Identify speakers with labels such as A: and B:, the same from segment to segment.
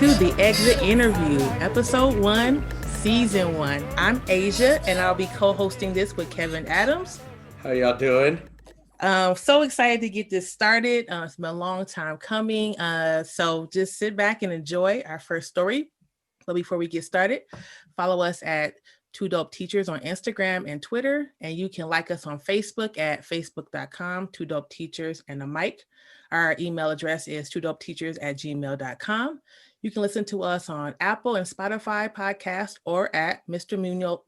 A: to the Exit Interview, Episode 1, Season 1. I'm Asia, and I'll be co-hosting this with Kevin Adams.
B: How y'all doing?
A: So excited to get this started. It's been a long time coming. So just sit back and enjoy our first story. But before we get started, follow us at Two Dope Teachers on Instagram and Twitter. And you can like us on Facebook at facebook.com, Two Dope Teachers and a mic. Our email address is twodopeteachers@gmail.com. You can listen to us on Apple and Spotify podcast or at mrmunoz.org.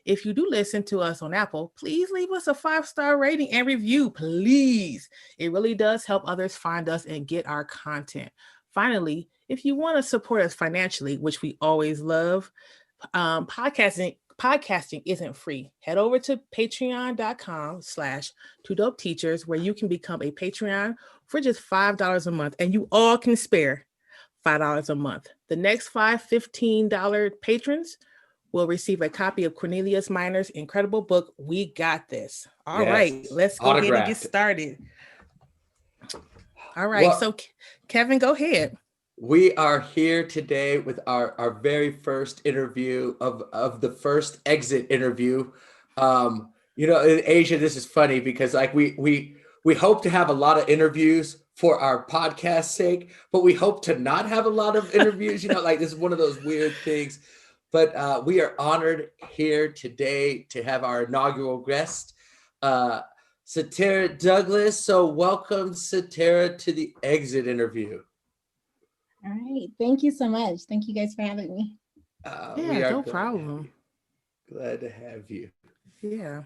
A: If you do listen to us on Apple, please leave us a 5-star rating and review, please. It really does help others find us and get our content. Finally, if you want to support us financially, which we always love, podcasting isn't free. Head over to patreon.com/2dopeteachers where you can become a Patreon for just $5 a month, and you all can spare $5 a month. The next 5 $15 patrons will receive a copy of Cornelius Minor's incredible book, We Got This. All right, let's go ahead and get started. All right, so Kevin, go ahead.
B: We are here today with our very first interview of the first exit interview. In Asia, this is funny because like we hope to have a lot of interviews for our podcast sake, but we hope to not have a lot of interviews. Like this is one of those weird things. But we are honored here today to have our inaugural guest, Sataira Douglas. So welcome, Sataira, to the exit interview.
C: All right. Thank you so much. Thank you guys for having me.
A: No problem.
B: Glad to have you.
A: Yeah.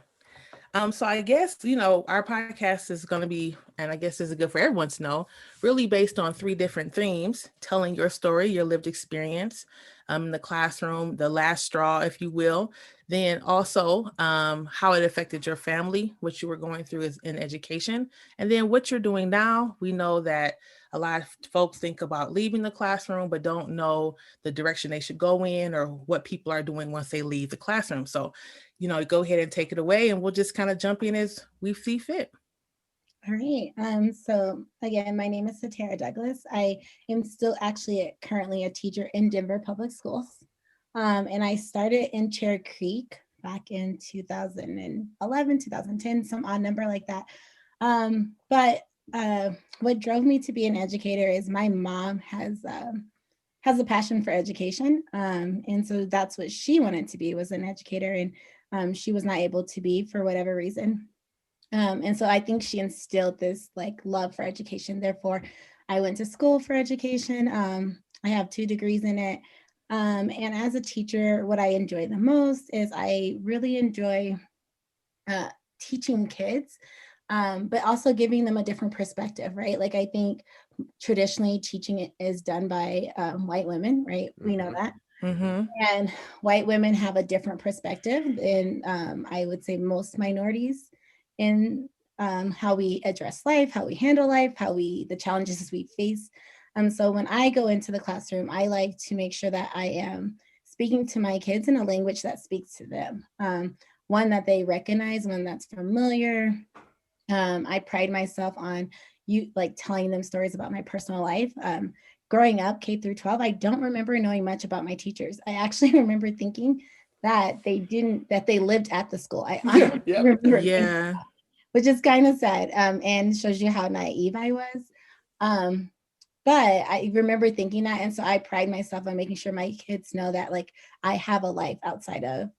A: So I guess, our podcast is going to be, and I guess this is good for everyone to know, really based on 3 different themes: telling your story, your lived experience in the classroom, the last straw, if you will. Then also how it affected your family, what you were going through in education, and then what you're doing now. We know that a lot of folks think about leaving the classroom, but don't know the direction they should go in or what people are doing once they leave the classroom. So, go ahead and take it away, and we'll just kind of jump in as we see fit.
C: All right. So again, my name is Sataira Douglas. I am still actually currently a teacher in Denver Public Schools. And I started in Cherry Creek back in 2011, 2010, some odd number like that. But what drove me to be an educator is my mom has a passion for education. And so that's what she wanted to be, was an educator. And she was not able to be for whatever reason. And so I think she instilled this love for education. Therefore, I went to school for education. I have 2 degrees in it. And as a teacher, what I enjoy the most is I really enjoy teaching kids, but also giving them a different perspective, right? Like I think traditionally teaching is done by white women, right? Mm-hmm. We know that. Mm-hmm. And white women have a different perspective than I would say most minorities in how we address life, how we handle life, the challenges we face. So when I go into the classroom, I like to make sure that I am speaking to my kids in a language that speaks to them. One that they recognize, one that's familiar. I pride myself on telling them stories about my personal life. Growing up, K through 12, I don't remember knowing much about my teachers. I actually remember thinking that they lived at the school. I remember that, which is kind of sad, and shows you how naive I was. But I remember thinking that, and so I pride myself on making sure my kids know that I have a life outside of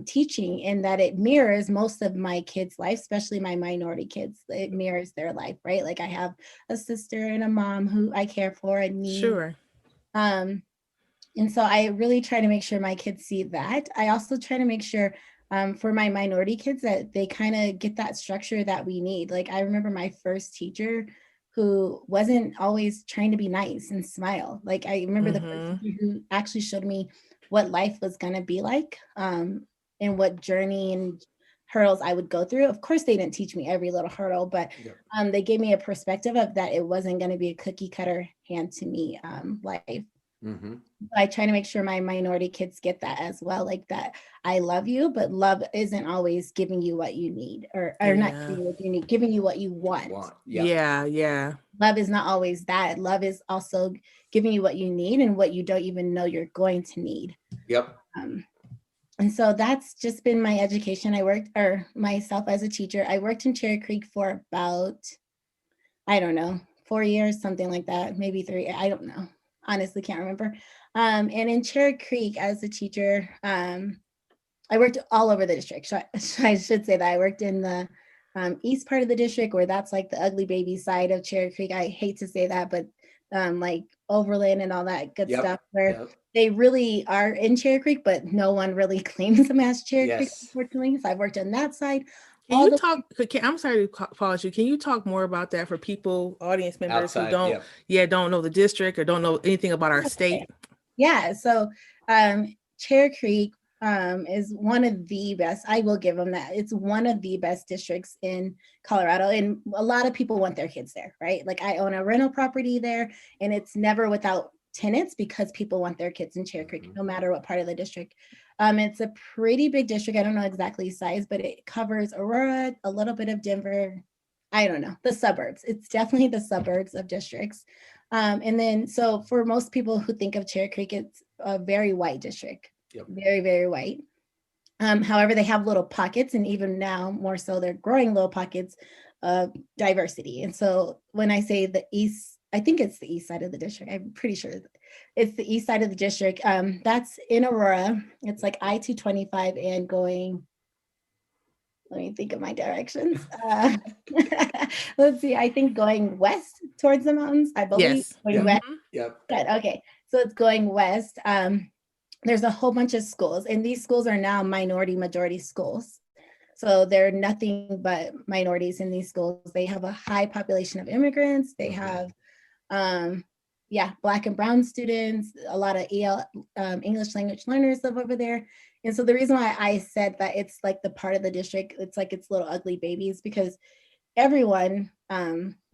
C: teaching, and that it mirrors most of my kids' life, especially my minority kids. It mirrors their life, right? I have a sister and a mom who I care for and need.
A: Sure.
C: And so I really try to make sure my kids see that. I also try to make sure for my minority kids that they kind of get that structure that we need. I remember my first teacher who wasn't always trying to be nice and smile. I remember the first teacher who actually showed me what life was going to be like, and what journey and hurdles I would go through. Of course, they didn't teach me every little hurdle, but they gave me a perspective of that it wasn't going to be a cookie cutter hand to me life. Mm-hmm. I try to make sure my minority kids get that as well, that I love you, but love isn't always giving you what you need, or not giving you what you need, giving you what you want.
A: Yeah.
C: love is not always that. Love is also giving you what you need and what you don't even know you're going to need.
B: Yep.
C: And so that's just been my education. Myself as a teacher, I worked in Cherry Creek for about, I don't know, 4 years, something like that, maybe 3. I don't know. Honestly, can't remember. And in Cherry Creek as a teacher, I worked all over the district. I should say that I worked in the east part of the district, where that's like the ugly baby side of Cherry Creek. I hate to say that, but like Overland and all that good stuff, where they really are in Cherry Creek, but no one really claims them as Cherry Creek, unfortunately. So I've worked on that side.
A: I'm sorry to pause you. Can you talk more about that for people, audience members who don't know the district or don't know anything about our state?
C: Yeah. So Cherry Creek is one of the best. I will give them that. It's one of the best districts in Colorado, and a lot of people want their kids there, right? Like I own a rental property there, and it's never without tenants because people want their kids in Cherry Creek, no matter what part of the district. It's a pretty big district. I don't know exactly size, but it covers Aurora, a little bit of Denver. I don't know, the suburbs. It's definitely the suburbs of districts. And then, so for most people who think of Cherry Creek, it's a very white district. Very, very white. However, they have little pockets, and even now more so, they're growing little pockets of diversity. And so when I say the east, I think it's the east side of the district. I'm pretty sure it's the east side of the district. That's in Aurora. It's like I-225 and going, let me think of my directions. Let's see, I think going west towards the mountains, I believe. Going west.
B: Yep.
C: Good. Okay, so it's going west. There's a whole bunch of schools, and these schools are now minority majority schools. So they're nothing but minorities in these schools. They have a high population of immigrants. They have, Black and brown students, a lot of English language learners live over there. And so the reason why I said that it's like the part of the district, it's like it's little ugly babies, because everyone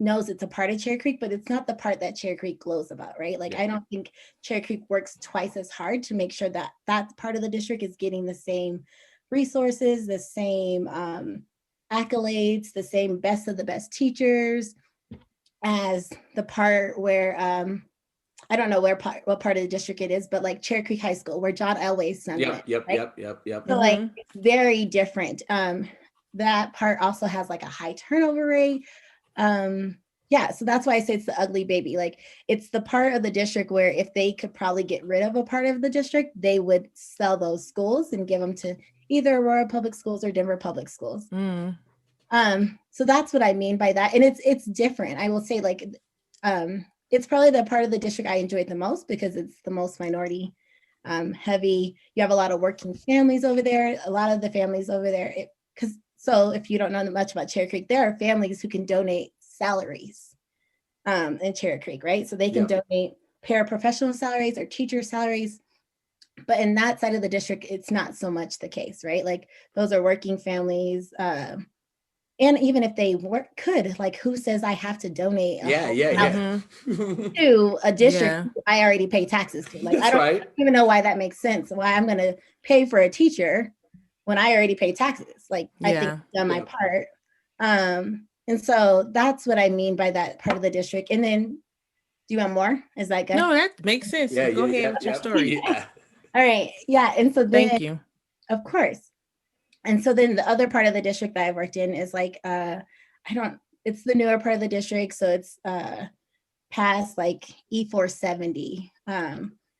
C: knows it's a part of Cherry Creek, but it's not the part that Cherry Creek glows about, right? Like, I don't think Cherry Creek works twice as hard to make sure that that part of the district is getting the same resources, the same accolades, the same best of the best teachers as the part where, I don't know what part of the district it is, but like Cherry Creek High School, where John Elway's son went.
B: Yep.
C: So like, it's very different. That part also has like a high turnover rate. So that's why I say it's the ugly baby. Like, it's the part of the district where if they could probably get rid of a part of the district, they would sell those schools and give them to either Aurora Public Schools or Denver Public Schools. So that's what I mean by that. And it's different. I will say, like, it's probably the part of the district I enjoyed the most because it's the most minority heavy. You have a lot of working families over there. A lot of the families over there, so if you don't know much about Cherry Creek, there are families who can donate salaries in Cherry Creek, right? So they can donate paraprofessional salaries or teacher salaries. But in that side of the district, it's not so much the case, right? Like, those are working families. And even if they could, like, who says I have to donate to a district I already pay taxes to? Like, I don't even know why that makes sense. Why I'm going to pay for a teacher when I already pay taxes. Like, I think I've done my part. And so that's what I mean by that part of the district. And then, do you want more? Is that good?
A: No, that makes sense. Go ahead with your story.
C: All right. Yeah. And so then,
A: thank you.
C: Of course. And so then the other part of the district that I worked in is like, it's the newer part of the district. So it's past like E470.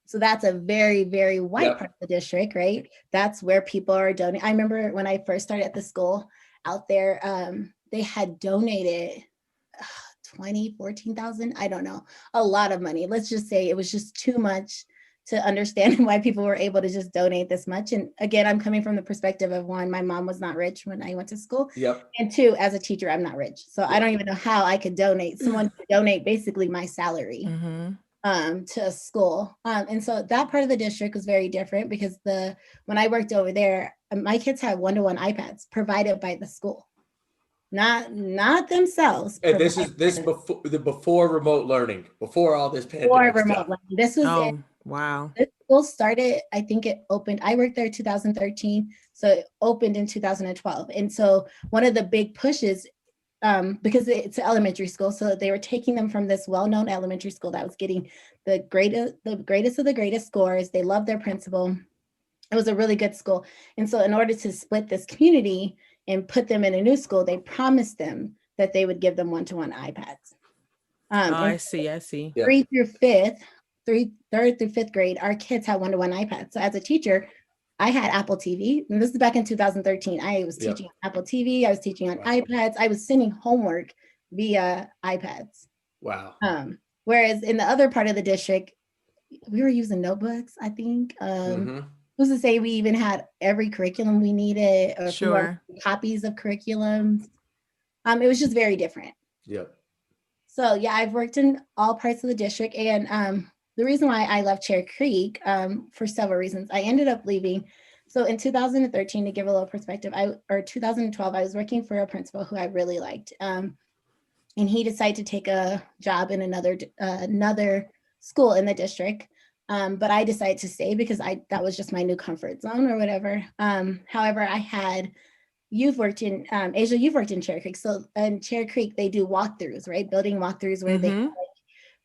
C: So that's a very, very white part of the district, right? That's where people are donating. I remember when I first started at the school out there, they had donated 14,000, I don't know, a lot of money. Let's just say it was just too much to understand why people were able to just donate this much. And again, I'm coming from the perspective of, one, my mom was not rich when I went to school. And two, as a teacher, I'm not rich. So I don't even know how I could someone could donate basically my salary to a school. And so that part of the district was very different because when I worked over there, my kids had one-to-one iPads provided by the school. Not themselves.
B: And this is before remote learning, before all this pandemic stuff.
C: This was
A: wow.
C: This school started, I think it opened, I worked there in 2013, so it opened in 2012. And so one of the big pushes because it's an elementary school. So they were taking them from this well-known elementary school that was getting the greatest of the greatest scores. They loved their principal. It was a really good school. And so in order to split this community and put them in a new school, they promised them that they would give them one-to-one iPads.
A: I see.
B: Yeah.
C: Third through fifth grade, our kids had one-to-one iPads. So as a teacher, I had Apple TV, and this is back in 2013. I was teaching on Apple TV. I was teaching on iPads. I was sending homework via iPads.
B: Wow.
C: Whereas in the other part of the district, we were using notebooks, I think. Who's to say we even had every curriculum we needed, or
A: Sure.
C: copies of curriculums. It was just very different.
B: Yep.
C: So yeah, I've worked in all parts of the district, and the reason why I left Cherry Creek, for several reasons. I ended up leaving. So in 2013, to give a little perspective, 2012, I was working for a principal who I really liked, and he decided to take a job in another school in the district. But I decided to stay because that was just my new comfort zone or whatever. However, you've worked in Asia, you've worked in Cherry Creek. So in Cherry Creek, they do walkthroughs, right? Building walkthroughs where they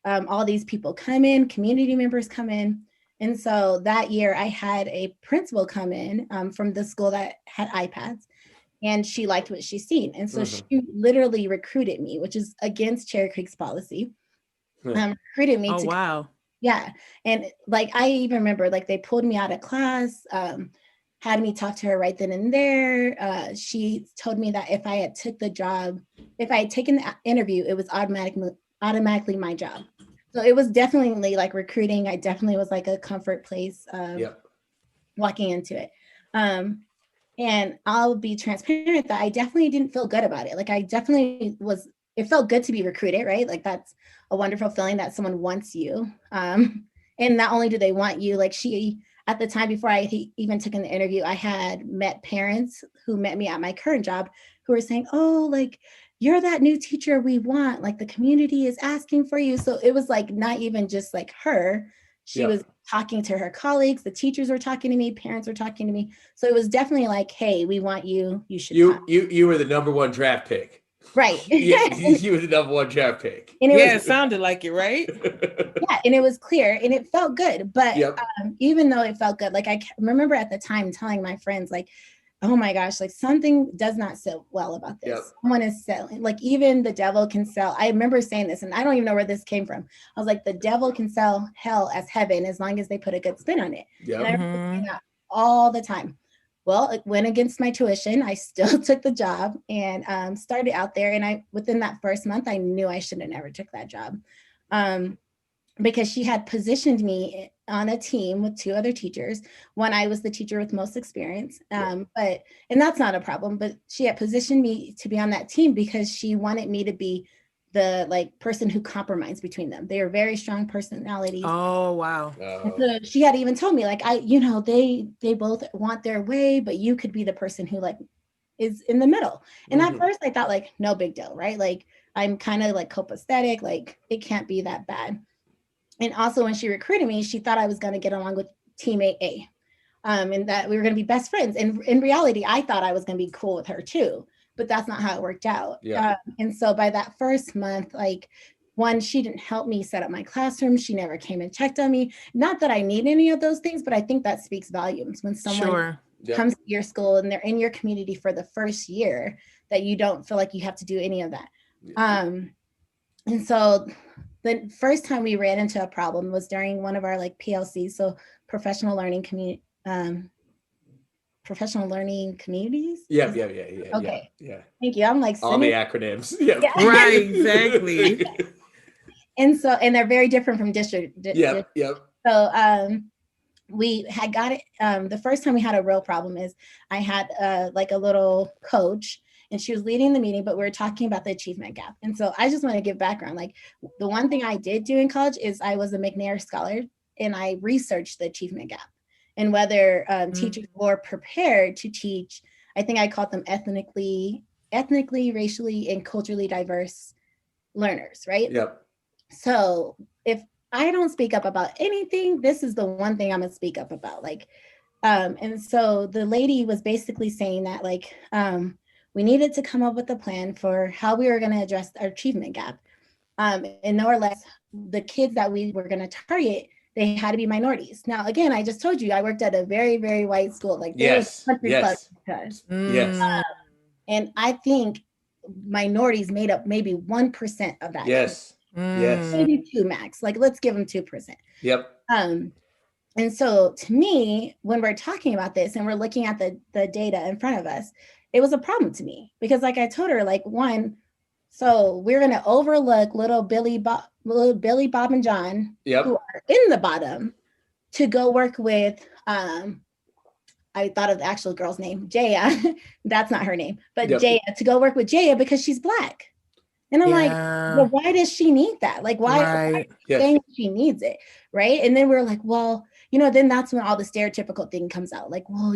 C: all these people come in, community members come in. And so that year I had a principal come in from the school that had iPads, and she liked what she's seen. And so she literally recruited me, which is against Cherry Creek's policy. Recruited me to
A: wow.
C: Yeah. And like, I even remember, like, they pulled me out of class, had me talk to her right then and there. She told me that if I had taken the interview, it was automatically my job. So it was definitely like recruiting. I definitely was like a comfort place walking into it. And I'll be transparent that I definitely didn't feel good about it. Like, it felt good to be recruited, right? Like, that's a wonderful feeling that someone wants you. And not only do they want you, like, at the time before I even took in the interview, I had met parents who met me at my current job who were saying, oh, like, you're that new teacher we want, like, the community is asking for you. So it was like, not even just like her, she was talking to her colleagues, the teachers were talking to me, parents were talking to me. So it was definitely like, hey, we want you, you should come.
B: You were the number one draft pick.
C: Right.
B: Yeah, you were the number one draft pick.
C: And
A: it sounded like it, right?
C: Yeah, and it was clear and it felt good. But even though it felt good, like, I remember at the time telling my friends, like, oh my gosh, like, something does not sit well about this. Someone is selling, like, even the devil can sell. I remember saying this, and I don't even know where this came from. I was like, the devil can sell hell as heaven as long as they put a good spin on it. And I remember saying that all the time. Well, it went against my tuition. I still took the job and started out there. And within that first month, I knew I should have never took that job. Because she had positioned me on a team with two other teachers. One, I was the teacher with most experience, and that's not a problem, but she had positioned me to be on that team because she wanted me to be the, like, person who compromised between them. They were very strong personalities.
A: Oh, wow.
C: And so she had even told me, like, they both want their way, but you could be the person who, like, is in the middle. And at first I thought, like, no big deal, right? Like, I'm kind of like copacetic, like, it can't be that bad. And also when she recruited me, she thought I was going to get along with teammate A, and that we were going to be best friends. And in reality, I thought I was going to be cool with her too, but that's not how it worked out. And so by that first month, like, one, she didn't help me set up my classroom. She never came and checked on me. Not that I need any of those things, but I think that speaks volumes when someone comes to your school and they're in your community for the first year, that you don't feel like you have to do any of that. And so the first time we ran into a problem was during one of our, like, PLCs, so professional learning communities.
B: Yeah.
C: Okay.
B: Yeah.
C: Thank you. I'm like,
B: all the acronyms.
A: Right, exactly.
C: And they're very different from district. So we had got it. The first time we had a real problem is I had like a little coach, and she was leading the meeting, but we were talking about the achievement gap. And so I just want to give background. Like, the one thing I did do in college is I was a McNair scholar, and I researched the achievement gap and whether teachers were prepared to teach. I think I called them ethnically, racially, and culturally diverse learners, right? So if I don't speak up about anything, this is the one thing I'm gonna speak up about. Like, and so the lady was basically saying that, like, we needed to come up with a plan for how we were going to address our achievement gap. And more or less, the kids that we were going to target, they had to be minorities. Now, again, I just told you, I worked at a very, very white school. Like there was 100 plus because.
B: Yes.
C: And I think minorities made up maybe 1% of that.
B: Yes. Yes.
C: Maybe 2 max. Like let's give them 2%.
B: Yep.
C: And so to me, when we're talking about this and we're looking at the data in front of us, it was a problem to me because like I told her, like one, so we're going to overlook little Billy, Bob and John who are in the bottom to go work with, I thought of the actual girl's name, Jaya. That's not her name, but Jaya, to go work with Jaya because she's Black. And I'm like, well, why does she need that? Like, why saying she needs it, right? And then we're like, well, then that's when all the stereotypical thing comes out. Like, well,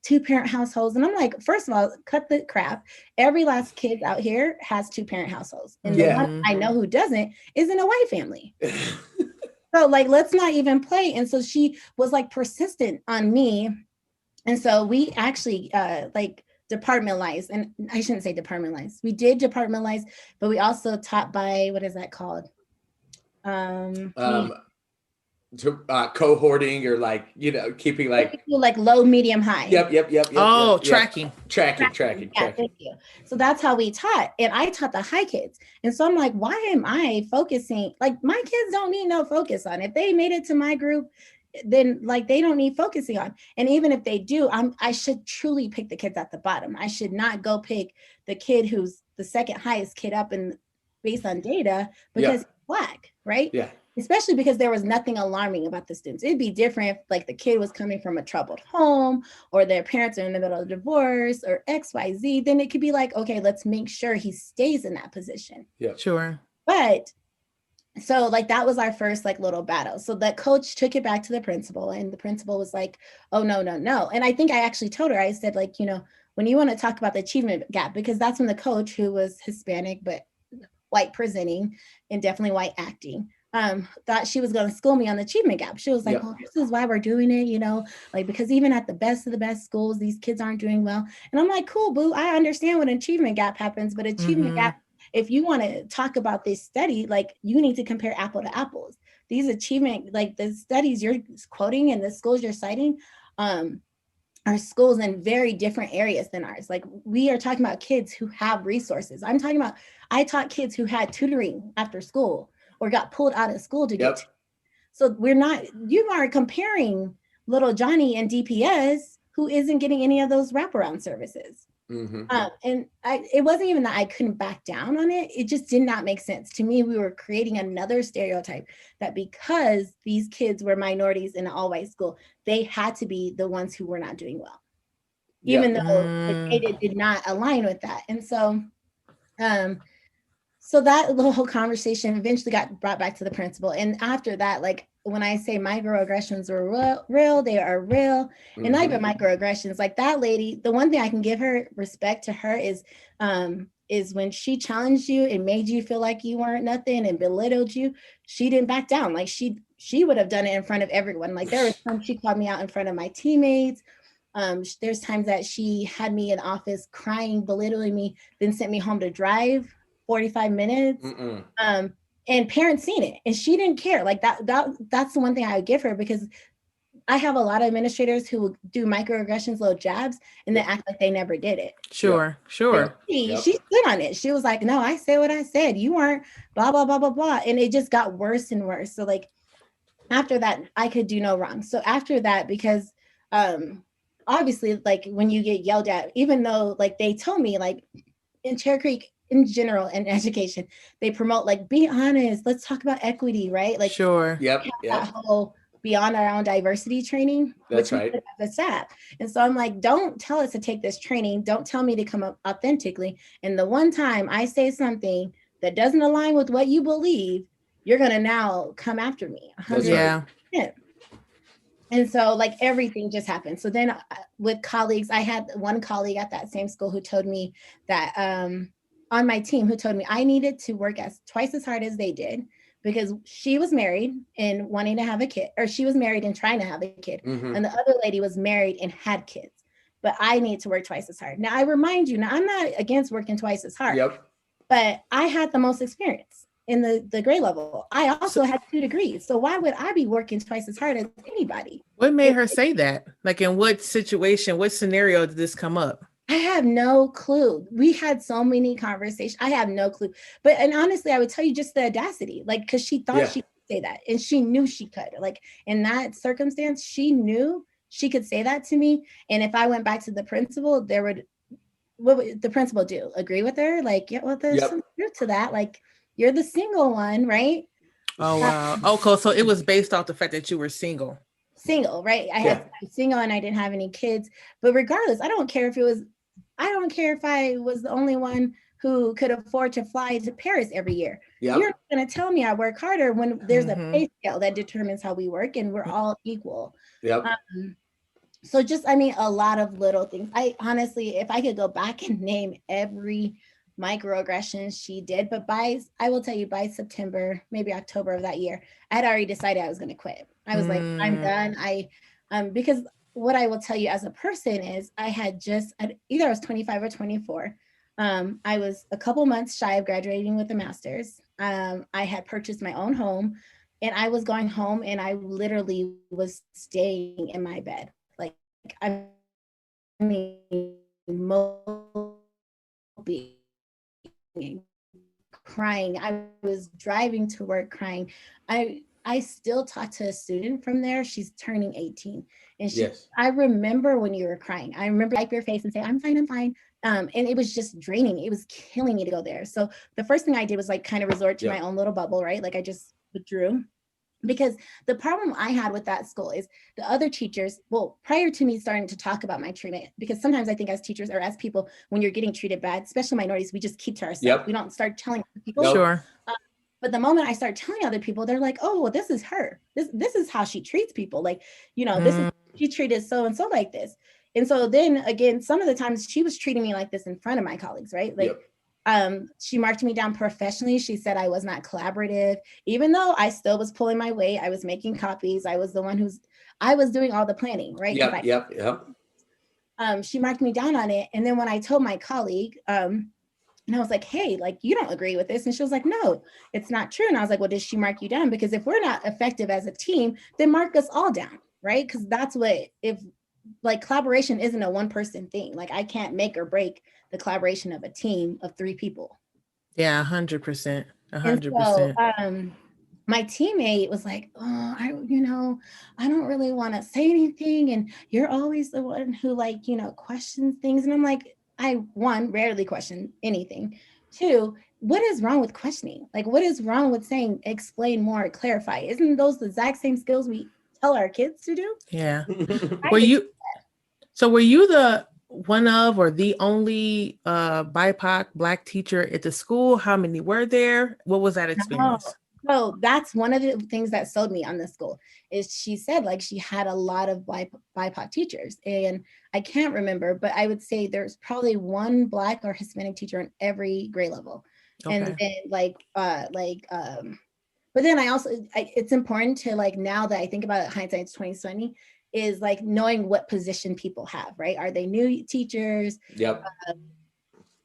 C: 2-parent households. And I'm like, first of all, cut the crap. Every last kid out here has 2-parent households. And the one I know who doesn't is in a white family. So like, let's not even play. And so she was like persistent on me. And so we actually departmentalized, and I shouldn't say departmentalized. We did departmentalize, but we also taught by, what is that called?
B: Cohorting or keeping like
C: low, medium, high.
B: Yep.
A: Oh, tracking.
B: Tracking.
C: Yeah, thank you. So that's how we taught, and I taught the high kids. And so I'm like, why am I focusing? Like my kids don't need no focus on. If they made it to my group, then like they don't need focusing on. And even if they do, I should truly pick the kids at the bottom. I should not go pick the kid who's the second highest kid up in based on data because he's Black, right?
B: Yeah.
C: Especially because there was nothing alarming about the students. It'd be different if like the kid was coming from a troubled home or their parents are in the middle of divorce or XYZ, then it could be like, okay, let's make sure he stays in that position.
B: Yeah,
A: sure.
C: But so like that was our first like little battle. So that coach took it back to the principal and the principal was like, oh, no. And I think I actually told her, I said like, when you want to talk about the achievement gap, because that's when the coach who was Hispanic, but white presenting and definitely white acting, thought she was going to school me on the achievement gap. She was like, well, this is why we're doing it, like, because even at the best of the best schools, these kids aren't doing well. And I'm like, cool, boo. I understand when achievement gap happens, but achievement gap, if you want to talk about this study, like you need to compare apple to apples. These achievement, like the studies you're quoting and the schools you're citing, are schools in very different areas than ours. Like we are talking about kids who have resources. I taught kids who had tutoring after school or got pulled out of school to get. So you are comparing little Johnny and DPS who isn't getting any of those wraparound services. And it wasn't even that I couldn't back down on it. It just did not make sense. To me, we were creating another stereotype that because these kids were minorities in an all-white school, they had to be the ones who were not doing well, even though the data did not align with that. And so, so that the whole conversation eventually got brought back to the principal. And after that, like when I say microaggressions were real, they are real. And not even microaggressions, like that lady, the one thing I can give her respect to her is when she challenged you and made you feel like you weren't nothing and belittled you, she didn't back down. Like she would have done it in front of everyone. Like there was times she called me out in front of my teammates. There's times that she had me in office crying, belittling me, then sent me home to drive 45 minutes. And parents seen it and she didn't care. Like that's the one thing I would give her, because I have a lot of administrators who will do microaggressions, little jabs, and then act like they never did it.
A: Sure.
C: She stood on it. She was like, no, I said what I said. You weren't blah, blah, blah, blah, blah. And it just got worse and worse. So like after that, I could do no wrong. So after that, because obviously like when you get yelled at, even though like they told me like in Cherry Creek, in general in education, they promote like, be honest, let's talk about equity, right? Like that whole beyond our own diversity training.
B: That's right.
C: The staff. And so I'm like, don't tell us to take this training. Don't tell me to come up authentically. And the one time I say something that doesn't align with what you believe, you're going to now come after me. 100%. And so like everything just happened. So then with colleagues, I had one colleague at that same school who told me that, on my team, who told me I needed to work twice as hard as they did, because she was married and wanting to have a kid, or she was married and trying to have a kid. And the other lady was married and had kids. but I need to work twice as hard. Now, I remind you, now I'm not against working twice as hard,
B: Yep.
C: but I had the most experience in the grade level. I also had 2 degrees. So why would I be working twice as hard as anybody?
A: What made her say that? Like, in what situation, what scenario did this come up?
C: I have no clue. We had so many conversations. I have no clue. But, and honestly, I would tell you just the audacity, like, because she thought she could say that, and she knew she could. Like, in that circumstance, she knew she could say that to me. And if I went back to the principal, what would the principal do? Agree with her? Like, yeah, well, there's some truth to that. Like, you're the single one, right?
A: Oh, wow. Okay, so it was based off the fact that you were single.
C: Single, right? I was single and I didn't have any kids. But regardless, I don't care if I was the only one who could afford to fly to Paris every year. You're not going to tell me I work harder when there's a pay scale that determines how we work, and we're all equal. So just, I mean, a lot of little things. I honestly, if I could go back and name every microaggression she did, but I will tell you, by September, maybe October of that year, I had already decided I was going to quit. I was like, I'm done. Because what I will tell you as a person is I had either I was 25 or 24. I was a couple months shy of graduating with a master's. I had purchased my own home, and I was going home, and I literally was staying in my bed. Like, I mean, moping, crying. I was driving to work crying. I still talked to a student from there. She's turning 18. And I remember when you were crying. I remember wipe your face and say, I'm fine, I'm fine. And it was just draining. It was killing me to go there. So the first thing I did was like kind of resort to my own little bubble, right? Like I just withdrew. Because the problem I had with that school is the other teachers, well, prior to me starting to talk about my treatment, because sometimes I think as teachers or as people, when you're getting treated bad, especially minorities, we just keep to ourselves. We don't start telling people.
A: Sure.
C: But the moment I start telling other people, they're like, oh, well, this is her. This is how she treats people. Like, you know, this is, she treated so-and-so like this. And so then again, some of the times she was treating me like this in front of my colleagues, right? Like, she marked me down professionally. She said I was not collaborative, even though I still was pulling my weight. I was making copies. I was the one I was doing all the planning, right? She marked me down on it. And then when I told my colleague, and I was like, hey, like, you don't agree with this. And she was like, no, it's not true. And I was like, well, did she mark you down? Because if we're not effective as a team, then mark us all down, right? Because that's if like collaboration isn't a one person thing. Like I can't make or break the collaboration of a team of 3 people.
A: Yeah, 100%.
C: 100%. So, my teammate was like, oh, I don't really want to say anything. And you're always the one who like, questions things. And I'm like, one, rarely question anything. 2, what is wrong with questioning? Like, what is wrong with saying, explain more, clarify? Isn't those the exact same skills we tell our kids to do?
A: Yeah. Were you the one of or the only BIPOC Black teacher at the school? How many were there? What was that experience?
C: So that's one of the things that sold me on this school is she said like she had a lot of BIPOC teachers, and I can't remember, but I would say there's probably one Black or Hispanic teacher in every grade level. Okay. And then but then I also, it's important to like, now that I think about it, hindsight's 2020, is like knowing what position people have, right? Are they new teachers?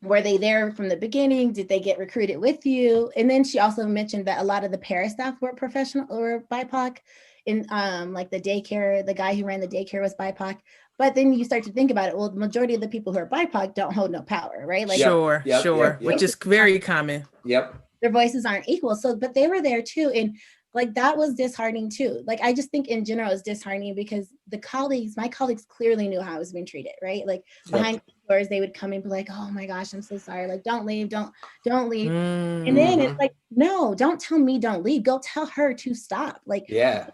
C: Were they there from the beginning? Did they get recruited with you? And then she also mentioned that a lot of the para staff were professional or BIPOC. In like the daycare, the guy who ran the daycare was BIPOC. But then you start to think about it. Well, the majority of the people who are BIPOC don't hold no power, right? Like,
A: sure. Which is very common.
C: Their voices aren't equal. So, but they were there too. And like, that was disheartening too. Like, I just think in general it's disheartening because my colleagues clearly knew how I was being treated, right? Like behind doors, they would come and be like, oh my gosh, I'm so sorry. Like, don't leave, don't leave. And then it's like, no, don't tell me don't leave. Go tell her to stop. Like,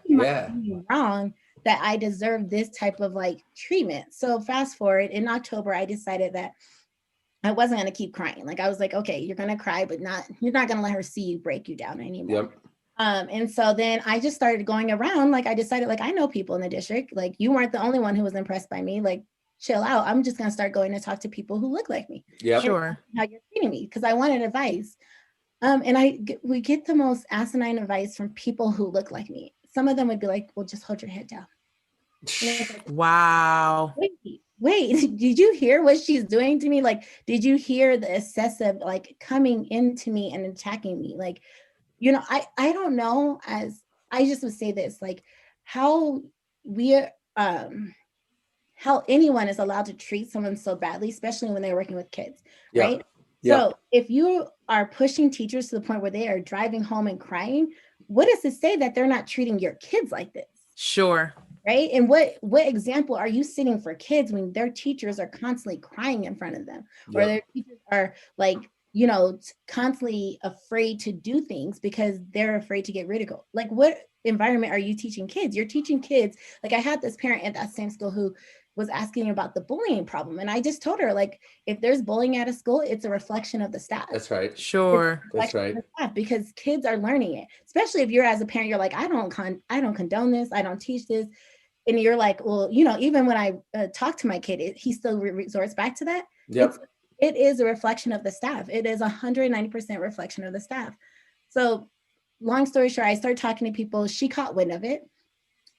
C: wrong that I deserve this type of like treatment. So fast forward, in October, I decided that I wasn't going to keep crying. Like, I was like, okay, you're going to cry, but you're not going to let her see you break you down anymore. And so then I just started going around. Like, I decided, like, I know people in the district. Like, you weren't the only one who was impressed by me. Like, chill out. I'm just going to start going to talk to people who look like me.
A: Sure.
C: How you're treating me, because I wanted advice. And we get the most asinine advice from people who look like me. Some of them would be like, well, just hold your head down.
A: Wow.
C: wait, did you hear what she's doing to me? Like, did you hear the excessive, like coming into me and attacking me? Like, I don't know, as I just would say this, like how we how anyone is allowed to treat someone so badly, especially when they're working with kids, right? So if you are pushing teachers to the point where they are driving home and crying, what does it say that they're not treating your kids like this?
A: Sure.
C: Right. And what example are you setting for kids when their teachers are constantly crying in front of them, or their teachers are like, constantly afraid to do things because they're afraid to get ridiculed? Like, what environment are you teaching kids? You're teaching kids. Like, I had this parent at that same school who was asking about the bullying problem. And I just told her, like, if there's bullying at a school, it's a reflection of the staff.
B: That's right.
A: Sure.
B: That's right.
C: Because kids are learning it, especially if you're, as a parent, you're like, I don't condone this. I don't teach this. And you're like, well, even when I talk to my kid, he still resorts back to that.
B: Yep.
C: It is a reflection of the staff. It is 190% reflection of the staff. So long story short, I started talking to people. She caught wind of it.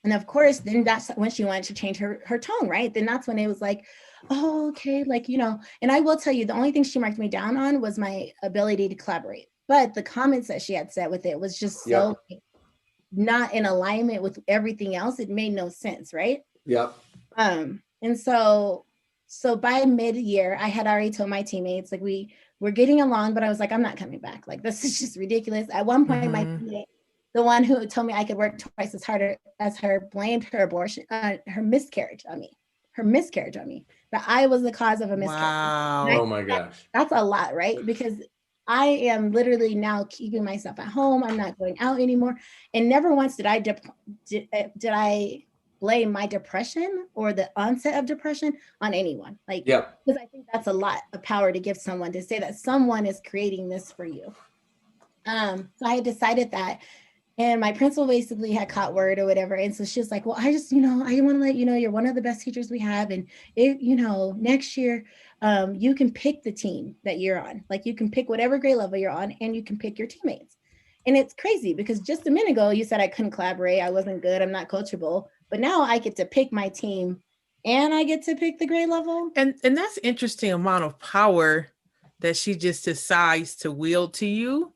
C: And of course, then that's when she wanted to change her tone, right? Then that's when it was like, oh, okay, like, and I will tell you, the only thing she marked me down on was my ability to collaborate. But the comments that she had said with it was just so not in alignment with everything else. It made no sense, right?
B: Yep.
C: And so by mid-year, I had already told my teammates, like, we were getting along, but I was like, I'm not coming back. Like, this is just ridiculous. At one point, my teammate, the one who told me I could work twice as hard as her, blamed her abortion, her miscarriage on me, that I was the cause of a miscarriage.
A: Wow.
B: Oh my gosh.
C: That's a lot, right? Because I am literally now keeping myself at home. I'm not going out anymore. And never once did I blame my depression or the onset of depression on anyone. Like, because I think that's a lot of power to give someone, to say that someone is creating this for you. So I had decided that. And my principal basically had caught word or whatever. And so she was like, well, I just, I want to let you know, you're one of the best teachers we have. And if, next year, you can pick the team that you're on. Like, you can pick whatever grade level you're on, and you can pick your teammates. And it's crazy because just a minute ago, you said I couldn't collaborate. I wasn't good. I'm not coachable. But now I get to pick my team, and I get to pick the grade level.
A: And that's interesting amount of power that she just decides to wield to you.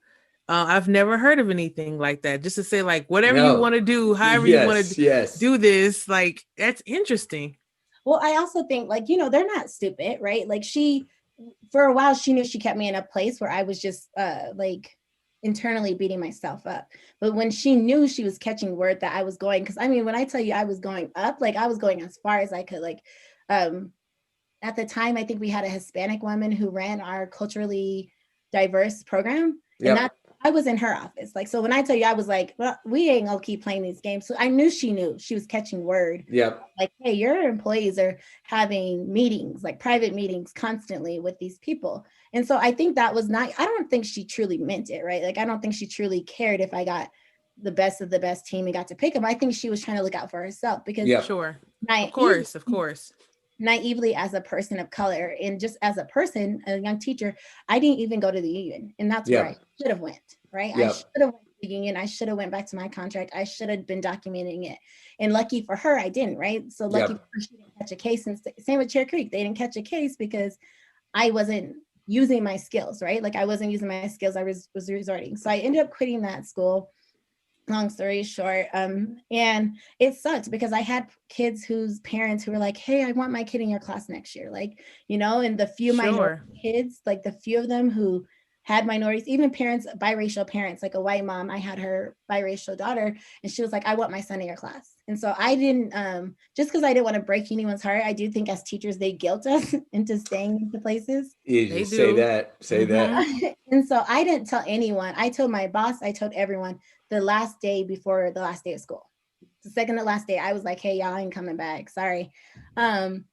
A: I've never heard of anything like that. Just to say, like, whatever you want to do, however you want to do this, like, that's interesting.
C: Well, I also think, like, they're not stupid, right? Like, for a while, she knew she kept me in a place where I was just like internally beating myself up. But when she knew she was catching word that I was going, because when I tell you I was going up, like, I was going as far as I could. Like, at the time, I think we had a Hispanic woman who ran our culturally diverse program. And I was in her office. Like, so when I tell you, I was like, well, we ain't gonna keep playing these games. So I knew she was catching word. Like, hey, your employees are having meetings, like private meetings constantly with these people. And so I think that was I don't think she truly meant it, right? Like, I don't think she truly cared if I got the best of the best team and got to pick them. I think she was trying to look out for herself because of
A: course.
C: Naively, as a person of color and just as a person, a young teacher, I didn't even go to the union, and that's where I should have went, right? I should have went to the union. I should have went back to my contract. I should have been documenting it, and lucky for her, I didn't, right? So lucky for her, she didn't catch a case. And same with Cherry Creek, they didn't catch a case because I wasn't using my skills, right? Like, I wasn't using my skills. I was resorting. So I ended up quitting that school. Long story short, and it sucked because I had kids whose parents who were like, hey, I want my kid in your class next year. Like, and the few minority kids, like the few of them who had minorities, even parents, biracial parents, like a white mom, I had her biracial daughter, and she was like, I want my son in your class. And so I didn't, just because I didn't want to break anyone's heart, I do think as teachers, they guilt us into staying into places.
B: They say that.
C: And so I didn't tell anyone. I told my boss, I told everyone the last day before the last day of school. The second to last day, I was like, hey, y'all ain't coming back. Sorry. And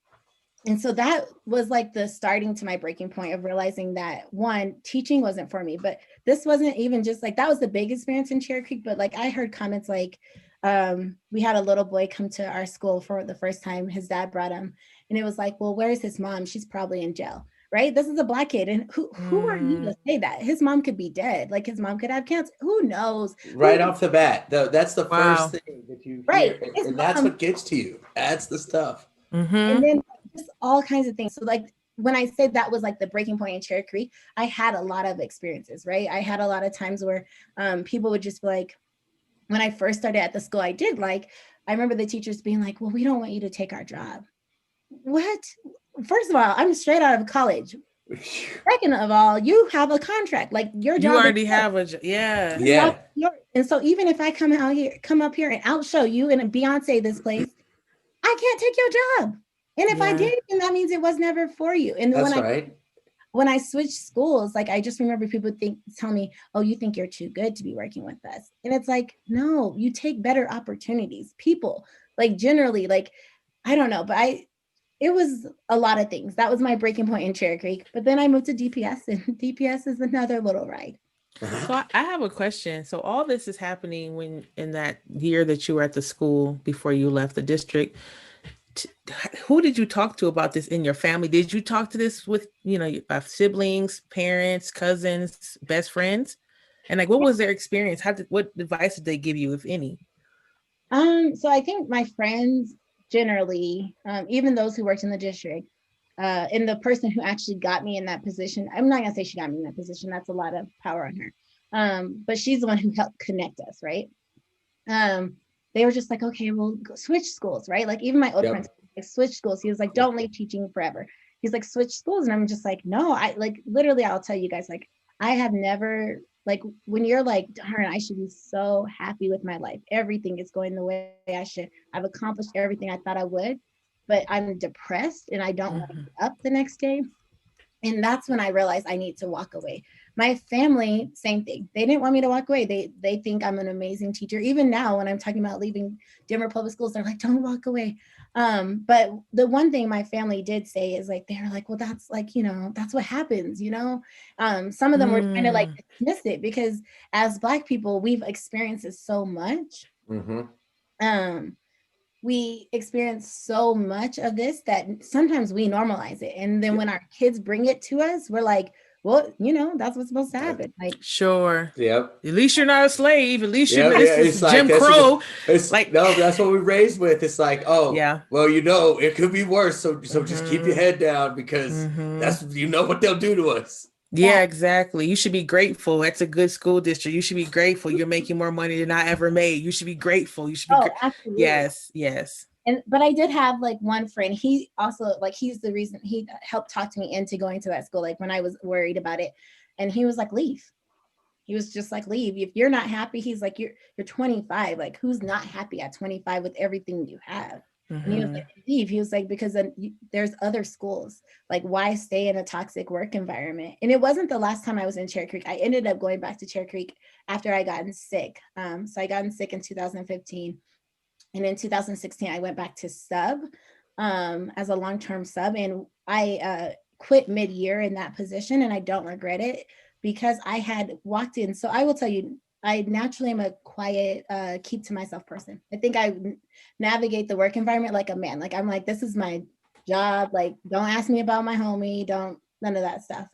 C: so that was like the starting to my breaking point of realizing that, one, teaching wasn't for me, but this wasn't even just like, that was the big experience in Cherry Creek. But like, I heard comments like, we had a little boy come to our school for the first time. His dad brought him, and it was like, well, where's his mom? She's probably in jail. Right? This is a Black kid. And who are you to say that? His mom could be dead. Like, his mom could have cancer. Who knows?
B: Right off the bat, though, that's the first thing that you hear. And that's what gets to you. That's the stuff.
C: And then just all kinds of things. So like when I say that was like the breaking point in Cherry Creek, I had a lot of experiences, right? I had a lot of times where people would just be like, when I first started at the school I did, like, I remember the teachers being like, well, we don't want you to take our job. What? First of all, I'm straight out of college. Second of all, you have a contract. Like your job.
A: You already have a yeah.
B: Yeah.
C: And so even if I come up here and outshow you and Beyonce this place, I can't take your job. And if I did, then that means it was never for you. And
B: That's right.
C: When I switched schools, like I just remember people tell me, oh, you think you're too good to be working with us. And it's like, no, you take better opportunities. People, like generally, like, I don't know, but it was a lot of things. That was my breaking point in Cherry Creek. But then I moved to DPS, and DPS is another little ride.
A: So I have a question. So all this is happening when in that year that you were at the school before you left the district. Who did you talk to about this in your family? Did you talk to this with, your siblings, parents, cousins, best friends? And like, what was their experience? What advice did they give you, if any?
C: So I think my friends generally, even those who worked in the district, and the person who actually got me in that position, I'm not gonna say she got me in that position. That's a lot of power on her. But she's the one who helped connect us, right? They were just like, okay, we'll switch schools, right? Like even my old friends, like, switch schools. He was like, don't leave teaching forever. He's like, switch schools. And I'm just like, no, I like literally, I'll tell you guys, like, I have never, like, when you're like, darn, I should be so happy with my life. Everything is going the way I should. I've accomplished everything I thought I would, but I'm depressed and I don't want to get up the next day. And that's when I realized I need to walk away. My family, same thing. They didn't want me to walk away. They think I'm an amazing teacher. Even now, when I'm talking about leaving Denver Public Schools, they're like, don't walk away. But the one thing my family did say is like, they're like, well, that's like, that's what happens, Some of them were trying to like dismiss it because as Black people, we've experienced it so much. We experience so much of this that sometimes we normalize it. And then when our kids bring it to us, we're like, well, that's what's supposed to happen. Like,
A: sure.
B: Yep.
A: At least you're not a slave. At least you're
B: it's like,
A: Jim Crow.
B: It's like, no, that's what we raised with. It's like, oh,
A: yeah.
B: Well, it could be worse. So just keep your head down because that's, what they'll do to us.
A: Yeah, exactly. You should be grateful. That's a good school district. You should be grateful. You're making more money than I ever made. You should be grateful. You should be
C: absolutely.
A: Yes.
C: But I did have like one friend. He also he's the reason he helped talk to me into going to that school. Like when I was worried about it, and he was like, leave. He was just like, leave. If you're not happy, he's like, you're 25. Like who's not happy at 25 with everything you have? And he was like, leave. He was like, because then there's other schools. Like, why stay in a toxic work environment? And it wasn't the last time I was in Cherry Creek. I ended up going back to Cherry Creek after I gotten sick. So I gotten sick in 2015. And in 2016, I went back to sub as a long-term sub. And I quit mid-year in that position. And I don't regret it because I had walked in. So I will tell you, I naturally am a quiet, keep to myself person. I think I navigate the work environment like a man. Like I'm like, this is my job. Like, don't ask me about my homie. None of that stuff.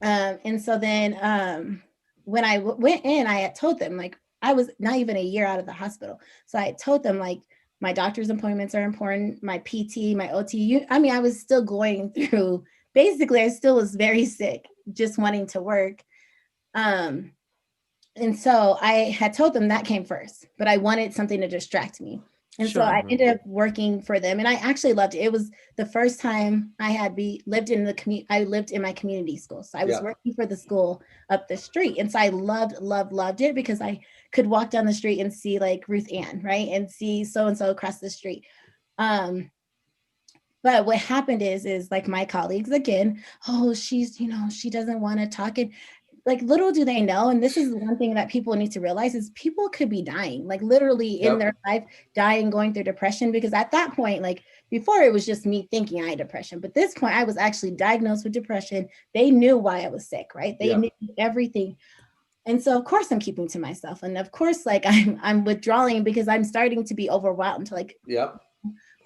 C: And so then when I went in, I had told them like, I was not even a year out of the hospital. So I had told them like, my doctor's appointments are important. My PT, my OT, I was still going through, basically I still was very sick, just wanting to work. And so I had told them that came first, but I wanted something to distract me. And so I ended up working for them and I actually loved it. It was the first time I had lived in the community. I lived in my community school. So I was working for the school up the street. And so I loved it because I could walk down the street and see like Ruth Ann, right? And see so-and-so across the street. But what happened is like my colleagues again, oh, she's, she doesn't want to talk. And like little do they know, and this is one thing that people need to realize is people could be dying, like literally in their life, dying, going through depression. Because at that point, like before it was just me thinking I had depression, but this point I was actually diagnosed with depression. They knew why I was sick, right? They knew everything. And so of course I'm keeping to myself. And of course, like I'm withdrawing because I'm starting to be overwhelmed, like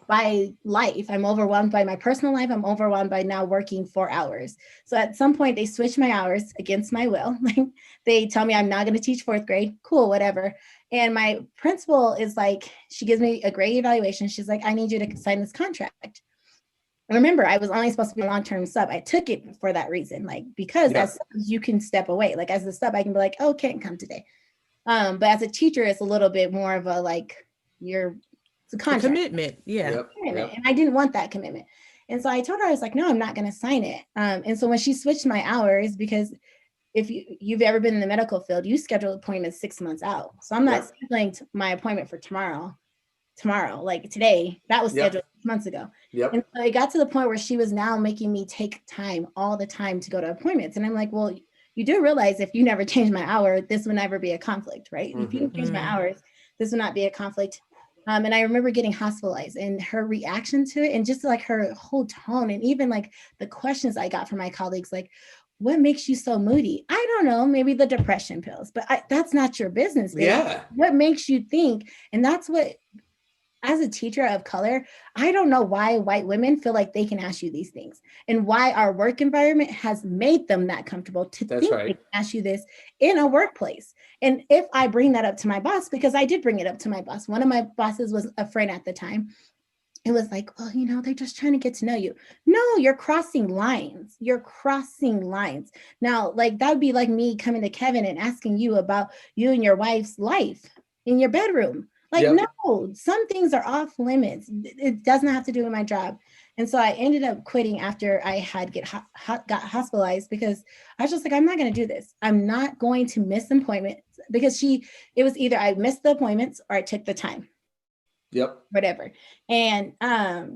C: by life. I'm overwhelmed by my personal life. I'm overwhelmed by now working 4 hours. So at some point they switch my hours against my will. Like they tell me I'm not going to teach 4th grade. Cool, whatever. And my principal is like, she gives me a grade evaluation. She's like, I need you to sign this contract. remember, I was only supposed to be a long-term sub. I took it for that reason, like, because as subs, you can step away. Like as a sub, I can be like, oh, can't come today. But as a teacher, it's a little bit more of a like it's a contract.
A: Commitment. Yeah.
C: Commitment. And I didn't want that commitment. And so I told her, I was like, no, I'm not going to sign it. And so when she switched my hours, because if you've ever been in the medical field, you schedule appointments 6 months out. So I'm not scheduling my appointment for tomorrow, like today. That was scheduled 6 months ago. And so it got to the point where she was now making me take time all the time to go to appointments. And I'm like, well, you do realize if you never change my hour, this would never be a conflict, right? If you don't change my hours, this would not be a conflict. And I remember getting hospitalized, and her reaction to it, and just like her whole tone, and even like the questions I got from my colleagues, like, what makes you so moody? I don't know, maybe the depression pills, but that's not your business. Baby. Yeah. What makes you think? And that's what, as a teacher of color, I don't know why white women feel like they can ask you these things, and why our work environment has made them that comfortable to think they can ask you this in a workplace. And if I bring that up to my boss, because I did bring it up to my boss, one of my bosses was a friend at the time. It was like, well, they're just trying to get to know you. No, you're crossing lines. You're crossing lines. Now, like that would be like me coming to Kevin and asking you about you and your wife's life in your bedroom. Like, no, some things are off limits. It doesn't have to do with my job. And so I ended up quitting after I had got hospitalized, because I was just like, I'm not going to do this. I'm not going to miss appointments, because it was either I missed the appointments or I took the time. Whatever. And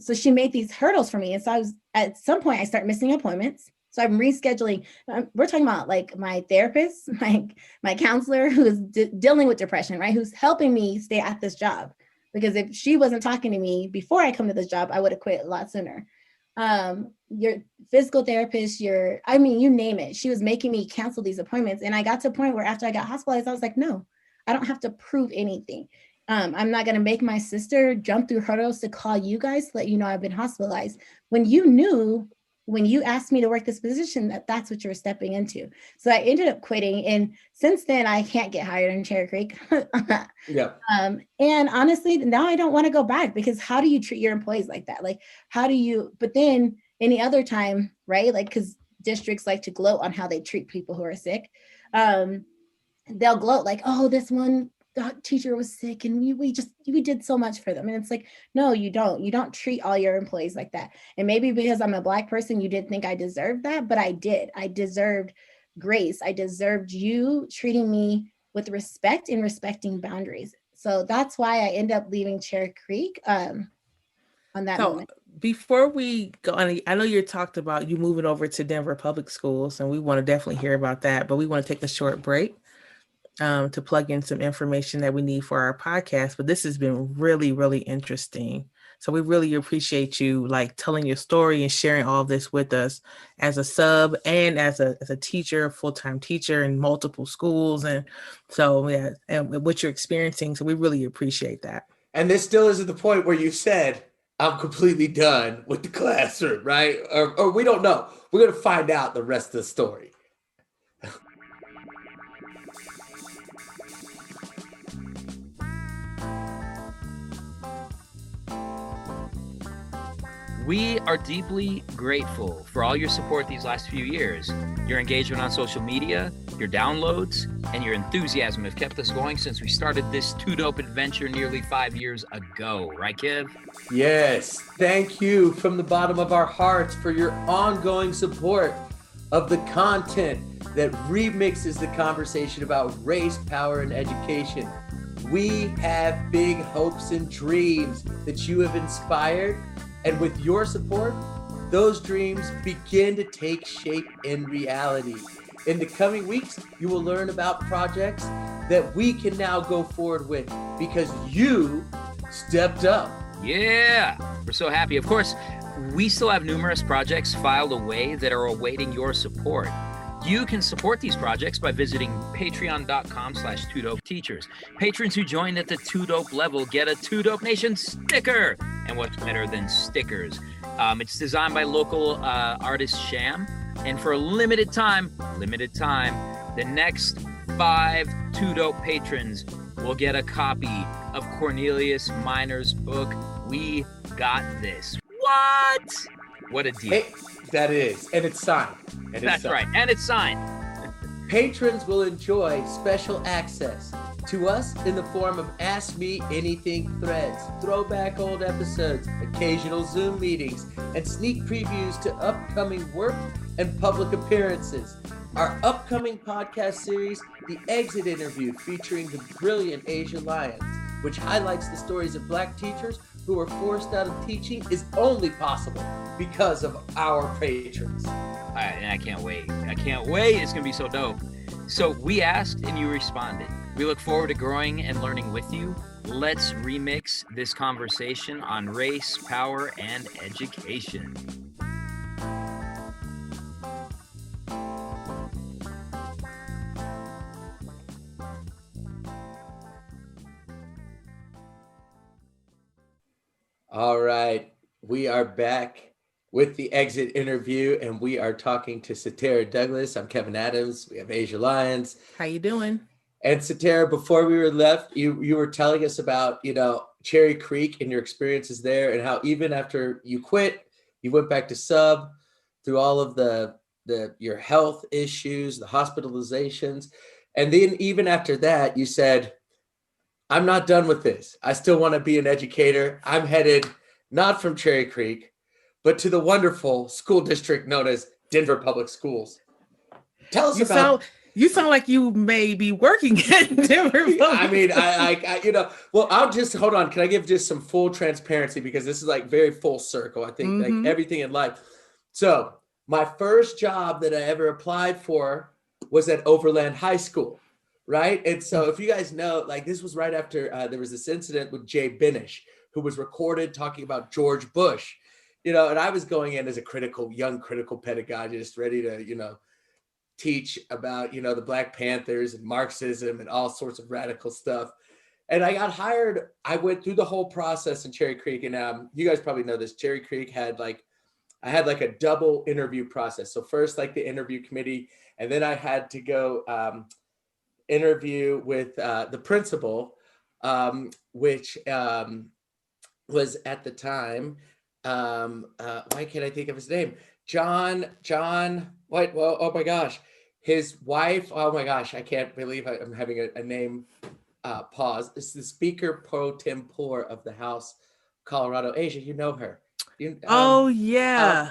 C: so she made these hurdles for me. And so at some point I start missing appointments. So I'm rescheduling. We're talking about like my therapist, my counselor who is dealing with depression, right? Who's helping me stay at this job. Because if she wasn't talking to me before I come to this job, I would have quit a lot sooner. Your physical therapist, you name it. She was making me cancel these appointments. And I got to a point where after I got hospitalized, I was like, no, I don't have to prove anything. I'm not going to make my sister jump through hurdles to call you guys to let you know I've been hospitalized, when you knew, when you asked me to work this position, that's what you were stepping into. So I ended up quitting. And since then, I can't get hired in Cherry Creek. And honestly, now I don't want to go back, because how do you treat your employees like that? Like, but then any other time, right? Like, because districts like to gloat on how they treat people who are sick. They'll gloat like, oh, this one teacher was sick and we did so much for them. And it's like, no, you don't treat all your employees like that. And maybe because I'm a Black person, you didn't think I deserved that, but I did. I deserved grace. I deserved you treating me with respect and respecting boundaries. So that's why I end up leaving Cherry Creek on that moment.
A: Before we go on, I know you talked about you moving over to Denver Public Schools, and we want to definitely hear about that, but we want to take a short break to plug in some information that we need for our podcast. But this has been really, really interesting. So we really appreciate you telling your story and sharing all of this with us as a sub and as a teacher, full-time teacher in multiple schools. And so, and what you're experiencing. So we really appreciate that.
B: And this still isn't the point where you said, I'm completely done with the classroom, right? Or we don't know. We're going to find out the rest of the story.
D: We are deeply grateful for all your support these last few years. Your engagement on social media, your downloads, and your enthusiasm have kept us going since we started this Too Dope adventure nearly 5 years ago. Right, Kev?
B: Yes. Thank you from the bottom of our hearts for your ongoing support of the content that remixes the conversation about race, power, and education. We have big hopes and dreams that you have inspired. And with your support, those dreams begin to take shape in reality. In the coming weeks, you will learn about projects that we can now go forward with because you stepped up.
D: Yeah, we're so happy. Of course, we still have numerous projects filed away that are awaiting your support. You can support these projects by visiting patreon.com/2dopeteachers. Patrons who join at the 2Dope level get a 2Dope Nation sticker. And what's better than stickers? It's designed by local artist Sham. And for a limited time, the next 5 2Dope patrons will get a copy of Cornelius Minor's book, We Got This. What? What a deal.
B: Hey, that is, and it's signed.
D: That's right, and it's signed.
B: Patrons will enjoy special access to us in the form of Ask Me Anything threads, throwback old episodes, occasional Zoom meetings, and sneak previews to upcoming work and public appearances. Our upcoming podcast series, The Exit Interview, featuring the brilliant Asia Lyons, which highlights the stories of Black teachers who were forced out of teaching, is only possible because of our patrons.
D: And I can't wait. I can't wait. It's going to be so dope. So we asked and you responded. We look forward to growing and learning with you. Let's remix this conversation on race, power, and education.
B: All right, we are back with the Exit Interview, and we are talking to Sataira Douglas. I'm Kevin Adams. We have Asia Lyons.
A: How you doing?
B: And Sataira, before we were left, you were telling us about, Cherry Creek and your experiences there, and how even after you quit, you went back to sub through all of your health issues, the hospitalizations. And then even after that, you said, I'm not done with this. I still want to be an educator. I'm headed not from Cherry Creek, but to the wonderful school district known as Denver Public Schools. Tell us about.
A: You sound like you may be working at Denver.
B: I mean, well, I'll just hold on. Can I give just some full transparency, because this is like very full circle. I think like everything in life. So my first job that I ever applied for was at Overland High School. Right. And so if you guys know, like, this was right after there was this incident with Jay Binish, who was recorded talking about George Bush, and I was going in as a young critical pedagogist, ready to, teach about, the Black Panthers and Marxism and all sorts of radical stuff. And I got hired. I went through the whole process in Cherry Creek. And you guys probably know this. Cherry Creek had I had a double interview process. So first, like, the interview committee, and then I had to go interview with the principal, which was at the time, why can't I think of his name? John, what? Well, oh my gosh, his wife, oh my gosh, I can't believe I'm having a name pause. It's the Speaker Pro Tempore of the House, Colorado. Asia, you know her.
A: Oh, yeah.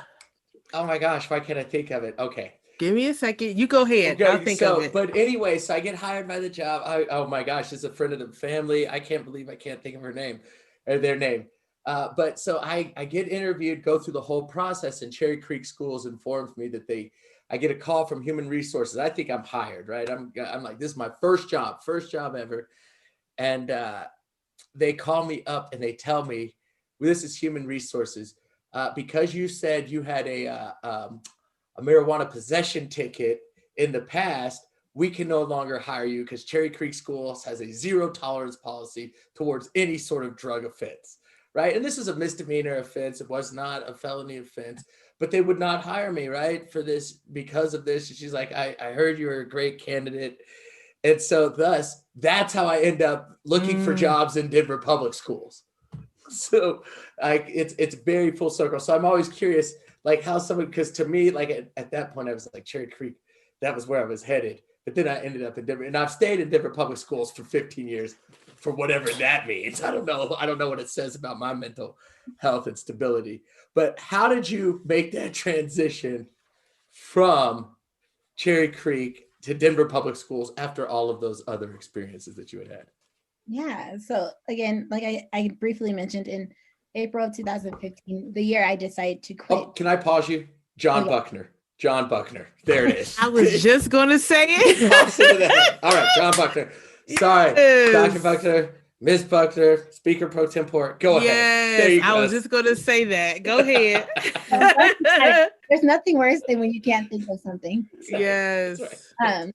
B: Oh my gosh, why can't I think of it? Okay.
A: Give me a second. You go ahead.
B: Okay,
A: I'll think of it.
B: But anyway, so I get hired by the job. Oh my gosh, it's a friend of the family. I can't believe I can't think of her name or their name. But so I get interviewed, go through the whole process, and Cherry Creek Schools informs me that I get a call from Human Resources. I think I'm hired, right? I'm like, this is my first job ever. And they call me up and they tell me, well, this is Human Resources. Because you said you had a marijuana possession ticket in the past, we can no longer hire you because Cherry Creek Schools has a zero tolerance policy towards any sort of drug offense, right? And this is a misdemeanor offense. It was not a felony offense, but they would not hire me, right, for this because of this. And she's like, I heard you were a great candidate. And so thus, that's how I end up looking for jobs in Denver Public Schools. So it's very full circle. So I'm always curious, like, how someone, because to me, like, at that point, I was like, Cherry Creek, that was where I was headed. But then I ended up in Denver, and I've stayed in Denver Public Schools for 15 years, for whatever that means. I don't know what it says about my mental health and stability. But how did you make that transition from Cherry Creek to Denver Public Schools after all of those other experiences that you had?
C: Yeah. So again, like I briefly mentioned, in April of 2015, the year I decided to quit.
B: Oh, can I pause you? John Buckner. There it is.
A: I was just going to say it.
B: All right, John Buckner. Sorry, yes. Dr. Buckner, Ms. Buckner, Speaker Pro Tempore. Go ahead.
A: Yes, I was just going to say that. Go ahead.
C: There's nothing worse than when you can't think of something.
A: Yes.
C: Right.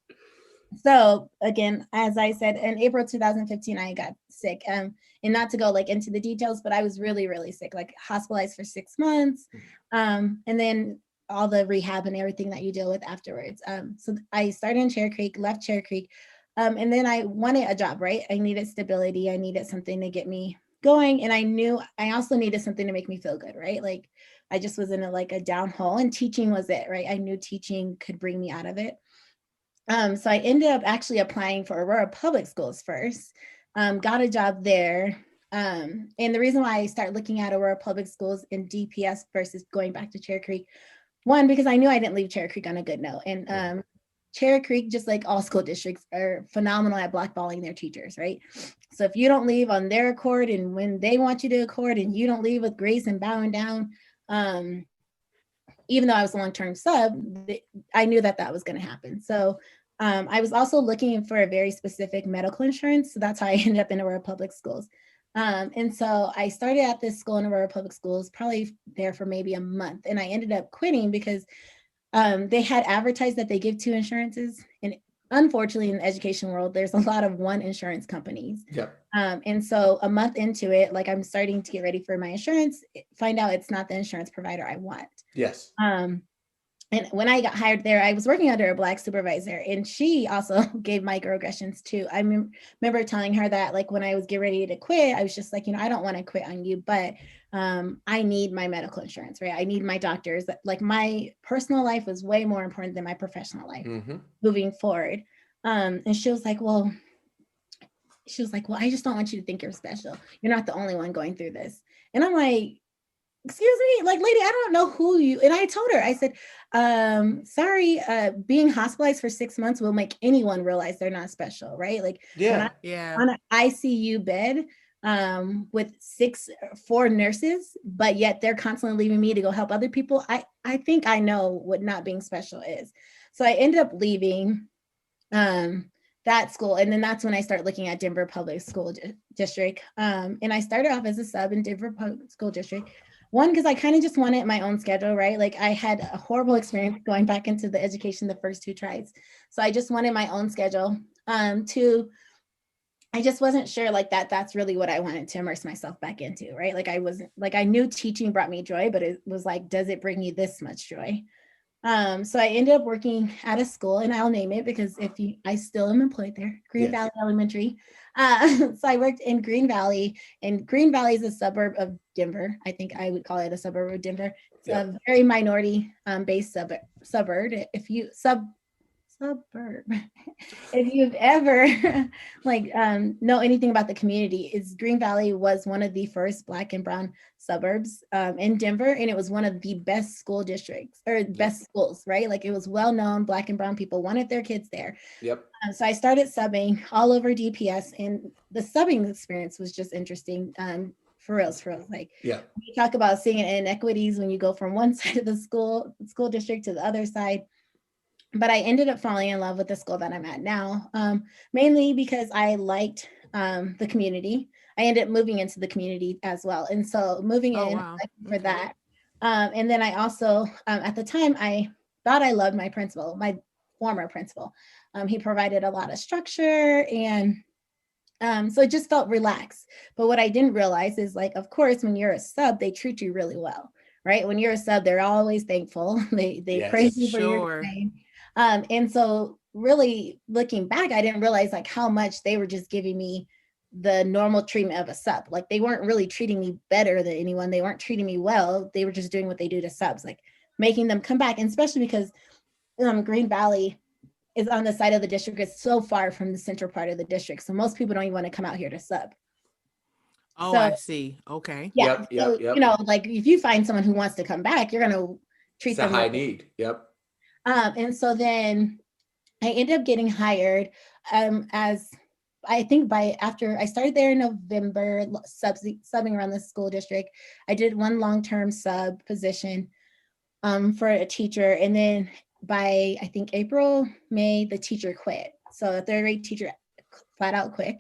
C: So again, as I said, in April 2015, I got sick. And not to go into the details, but I was really, really sick, hospitalized for 6 months. And then all the rehab and everything that you deal with afterwards. So I started in Cherry Creek, left Cherry Creek. And then I wanted a job, right? I needed stability. I needed something to get me going, and I knew I also needed something to make me feel good, right? Like I just was in a down hole, and teaching was it, right? I knew teaching could bring me out of it. So I ended up actually applying for Aurora Public Schools first, got a job there. And the reason why I started looking at Aurora Public Schools in DPS versus going back to Cherry Creek, one, because I knew I didn't leave Cherry Creek on a good note. And Cherry Creek, just like all school districts, are phenomenal at blackballing their teachers, right? So if you don't leave on their accord and when they want you to accord and you don't leave with grace and bowing down, even though I was a long-term sub, I knew that that was going to happen. So I was also looking for a very specific medical insurance. So that's how I ended up in Aurora Public Schools. And so I started at this school in Aurora Public Schools, probably there for maybe a month. And I ended up quitting because they had advertised that they give 2 insurances. And unfortunately, in the education world, there's a lot of one insurance companies.
B: Yep.
C: And so a month into it, like I'm starting to get ready for my insurance, find out it's not the insurance provider I want.
B: Yes.
C: And when I got hired there, I was working under a Black supervisor, and she also gave microaggressions too. I remember telling her that, like, when I was getting ready to quit, I was just like, I don't want to quit on you, but I need my medical insurance, right? I need my doctors. Like, my personal life was way more important than my professional life moving forward. And she was like, well, I just don't want you to think you're special. You're not the only one going through this. And I'm like, excuse me, like, lady, I don't know who you, and I told her, I said, sorry, being hospitalized for 6 months will make anyone realize they're not special, right? Like,
B: Yeah.
C: on an ICU bed with 4 nurses, but yet they're constantly leaving me to go help other people. I think I know what not being special is. So I ended up leaving that school. And then that's when I started looking at Denver Public School District. And I started off as a sub in Denver Public School District. One, because I kind of just wanted my own schedule, right? Like, I had a horrible experience going back into the education the first 2 tries. So I just wanted my own schedule. 2, I just wasn't sure like that's really what I wanted to immerse myself back into, right? Like, I wasn't, like, I knew teaching brought me joy, but it was like, does it bring you this much joy? So I ended up working at a school, and I'll name it because I still am employed there, Green Valley Elementary. So I worked in Green Valley, and Green Valley is a suburb of Denver. I think I would call it a suburb of Denver. It's a very minority based suburb. If you've ever know anything about the community, is Green Valley was one of the first Black and brown suburbs in Denver, and it was one of the best school districts or best schools, right? Like, it was well known. Black and brown people wanted their kids there.
B: Yep.
C: So I started subbing all over DPS, and the subbing experience was just interesting. For real. Like, you talk about seeing inequities when you go from one side of the school district to the other side. But I ended up falling in love with the school that I'm at now, mainly because I liked the community. I ended up moving into the community as well. And so moving for that. And then I also, at the time, I thought I loved my principal, my former principal. He provided a lot of structure, and so it just felt relaxed. But what I didn't realize is, like, of course, when you're a sub, they treat you really well, right? When you're a sub, they're always thankful. They praise you for your time. And so really looking back, I didn't realize like how much they were just giving me the normal treatment of a sub. Like, they weren't really treating me better than anyone. They weren't treating me well. They were just doing what they do to subs, like making them come back. And especially because Green Valley is on the side of the district. It's so far from the central part of the district. So most people don't even want to come out here to sub.
A: Oh, so, I see. Okay.
C: Yeah. Yep. Like, if you find someone who wants to come back, you're going to treat them.
B: It's a high need. Yep.
C: And so then I ended up getting hired as, I think after I started there in November, subbing around the school district. I did one long-term sub position for a teacher. And then by, I think, April, May, the teacher quit. So the 3rd grade teacher flat out quit.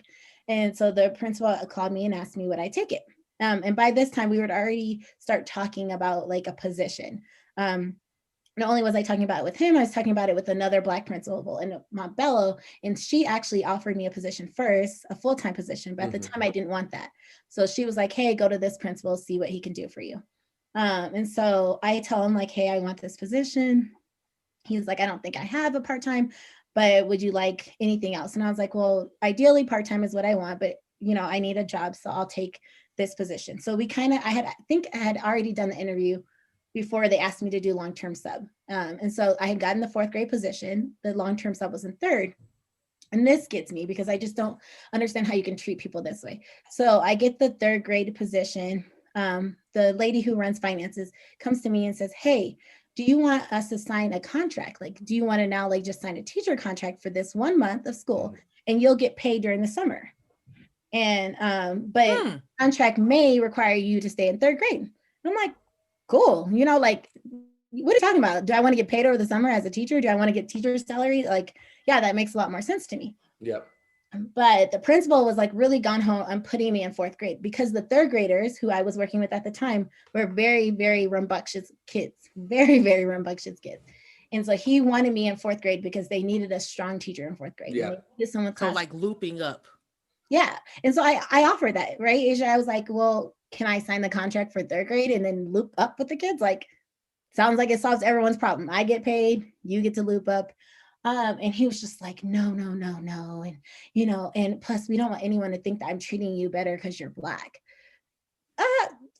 C: And so the principal called me and asked me would I take it. And by this time, we would already start talking about like a position. Not only was I talking about it with him, I was talking about it with another Black principal in Montbello, and she actually offered me a position first, a full-time position, but at the time I didn't want that. So she was like, hey, go to this principal, see what he can do for you. And so I tell him like, hey, I want this position. He was like, I don't think I have a part-time, but would you like anything else? And I was like, well, ideally part-time is what I want, but I need a job, so I'll take this position. So I think I had already done the interview before they asked me to do long-term sub. And so I had gotten the 4th grade position. The long-term sub was in 3rd. And this gets me because I just don't understand how you can treat people this way. So I get the 3rd grade position. The lady who runs finances comes to me and says, hey, do you want us to sign a contract? Like, do you want to now like just sign a teacher contract for this 1 month of school and you'll get paid during the summer? And, but contract may require you to stay in 3rd grade. And I'm like, cool. Like, what are you talking about? Do I want to get paid over the summer as a teacher? Do I want to get teacher's salary? Like, yeah, that makes a lot more sense to me.
B: Yep.
C: But the principal was like really gone home on putting me in 4th grade because the 3rd graders who I was working with at the time were very, very rambunctious kids, very, very rambunctious kids. And so he wanted me in 4th grade because they needed a strong teacher in 4th grade.
B: Yeah.
A: So like looping up.
C: Yeah. And so I offered that, right, Asia? I was like, well, can I sign the contract for 3rd grade and then loop up with the kids? Like, sounds like it solves everyone's problem. I get paid, you get to loop up. And he was just like, no. And, and plus we don't want anyone to think that I'm treating you better because you're Black.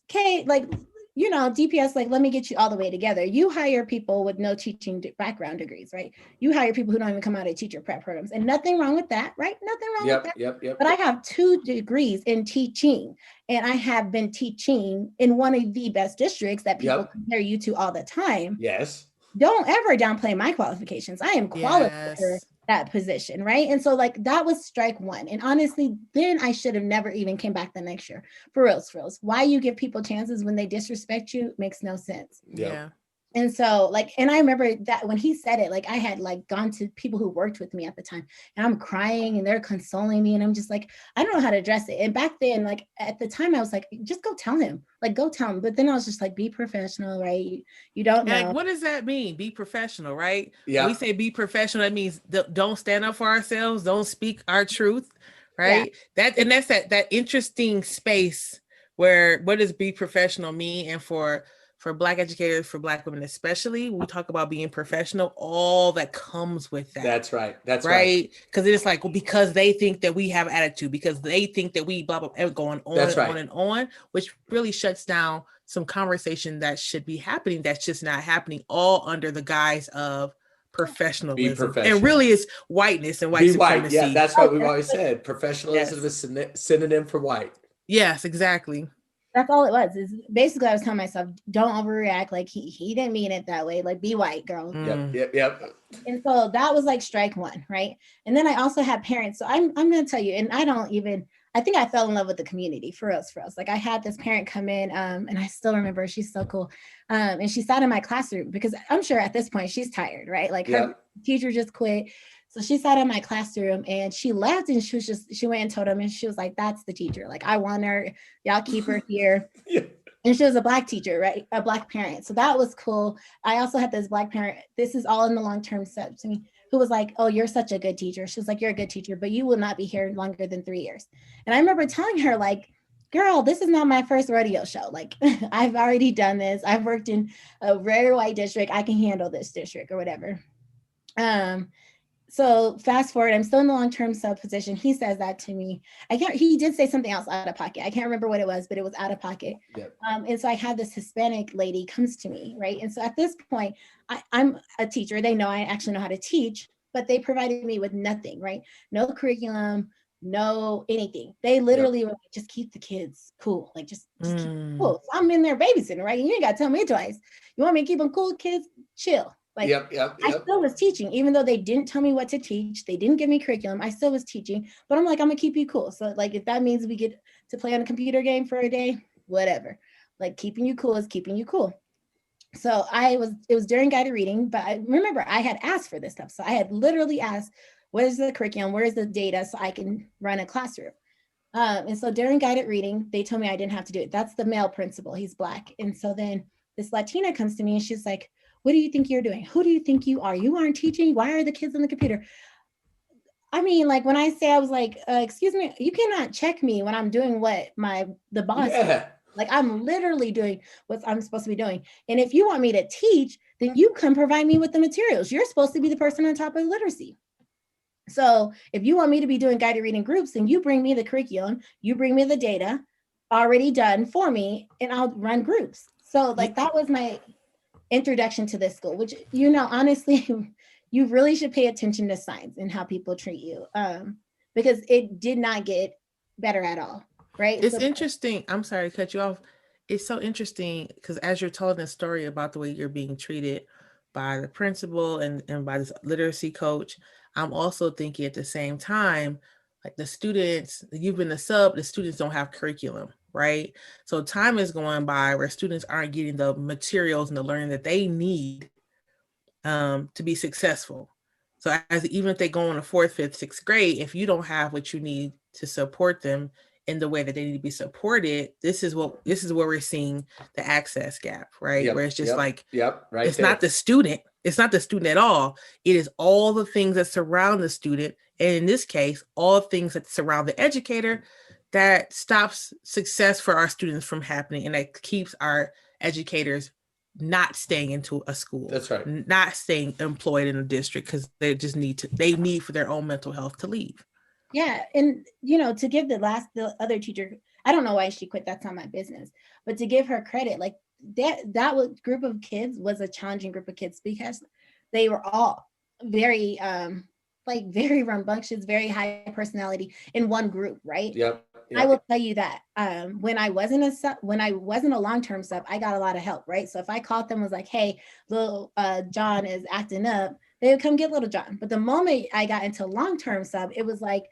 C: Okay, like, DPS, like, let me get you all the way together. You hire people with no teaching background degrees, right? You hire people who don't even come out of teacher prep programs, and nothing wrong with that, right? Nothing wrong with that.
B: Yep.
C: But I have 2 degrees in teaching, and I have been teaching in one of the best districts that people compare you to all the time.
B: Yes.
C: Don't ever downplay my qualifications. I am qualified for that position, right? And so like that was strike 1. And honestly, then I should have never even came back the next year. For reals. Why you give people chances when they disrespect you makes no sense.
B: Yeah.
C: And so like, and I remember that when he said it, like I had like gone to people who worked with me at the time and I'm crying and they're consoling me and I'm just like, I don't know how to address it. And back then, like at the time I was like, just go tell him, like go tell him. But then I was just like, be professional, right? You don't know.
A: Like, what does that mean? Be professional, right?
B: Yeah.
A: When we say be professional, that means don't stand up for ourselves. Don't speak our truth, right? Yeah. That's that interesting space where what does be professional mean? And for Black educators, for Black women especially, when we talk about being professional, all that comes with that.
B: That's right. That's
A: right. Because it's like, well, because they think that we have attitude, because they think that we blah, blah, blah, going on and on and on, which really shuts down some conversation that should be happening. That's just not happening, all under the guise of professionalism. Be professional. And really it's whiteness and white supremacy.
B: Yeah, that's what we've always said. Professionalism is a synonym for white.
A: Yes, exactly.
C: That's all it was. Is basically I was telling myself, don't overreact. Like he didn't mean it that way. Like be white, girl.
B: Yep.
C: And so that was like strike 1, right? And then I also had parents. So I'm gonna tell you, and I think I fell in love with the community for us. Like I had this parent come in, and I still remember, she's so cool. And she sat in my classroom because I'm sure at this point she's tired, right? Like her teacher just quit. So she sat in my classroom and she left and she went and told him and she was like, that's the teacher. Like, I want her, y'all keep her here. And she was a Black teacher, right? A Black parent. So that was cool. I also had this Black parent, this is all in the long-term sub to me, who was like, oh, you're such a good teacher. She was like, you're a good teacher, but you will not be here longer than 3 years. And I remember telling her like, girl, this is not my first rodeo show. Like I've already done this. I've worked in a very white district. I can handle this district or whatever. So fast forward, I'm still in the long-term sub position. He says that to me. He did say something else out of pocket. I can't remember what it was, but it was out of pocket. Yep. And so I had this Hispanic lady comes to me, right? And so at this point, I'm a teacher. They know I actually know how to teach, but they provided me with nothing, right? No curriculum, no anything. They literally were like, just keep the kids cool. Like just keep them cool. So I'm in there babysitting, right? You ain't got to tell me twice. You want me to keep them cool, kids? Chill. Like I still was teaching, even though they didn't tell me what to teach. They didn't give me curriculum. I still was teaching, but I'm like, I'm gonna keep you cool. So like, if that means we get to play on a computer game for a day, whatever. Like keeping you cool is keeping you cool. So it was during guided reading, but I remember I had asked for this stuff. So I had literally asked, where's the curriculum? Where's the data so I can run a classroom? And so during guided reading, they told me I didn't have to do it. That's the male principal, he's Black. And so then this Latina comes to me and she's like, what do you think you're doing? Who do you think you are? You aren't teaching. Why are the kids on the computer? I mean, like when I say, I was like, excuse me, you cannot check me when I'm doing what the boss does. Like I'm literally doing what I'm supposed to be doing. And if you want me to teach, then you can provide me with the materials. You're supposed to be the person on top of literacy. So if you want me to be doing guided reading groups, then you bring me the curriculum, you bring me the data already done for me, and I'll run groups. So like that was my introduction to this school, which, you know, honestly, you really should pay attention to signs and how people treat you, because it did not get better at all. Right.
A: It's interesting. I'm sorry to cut you off. It's so interesting because as you're telling the story about the way you're being treated by the principal and by this literacy coach, I'm also thinking at the same time, like the students, you've been the sub, the students don't have curriculum, right? So time is going by where students aren't getting the materials and the learning that they need to be successful. So as even if they go in the 4th, 5th, 6th grade, if you don't have what you need to support them in the way that they need to be supported, this is where we're seeing the access gap, right?
B: Yep,
A: where it's just
B: right.
A: It's there. Not the student. It's not the student at all. It is all the things that surround the student. And in this case, all things that surround the educator that stops success for our students from happening. And that keeps our educators not staying into a school.
B: That's right.
A: Not staying employed in a district because they just they need for their own mental health to leave.
C: Yeah. And, you know, to give the other teacher, I don't know why she quit. That's not my business, but to give her credit, like that group of kids was a challenging group of kids because they were all very, very rambunctious, very high personality in one group. Right.
B: Yep.
C: I will tell you that when I wasn't a long-term sub, I got a lot of help. Right. So if I called them, was like, hey, little John is acting up, they would come get little John. But the moment I got into long-term sub, it was like,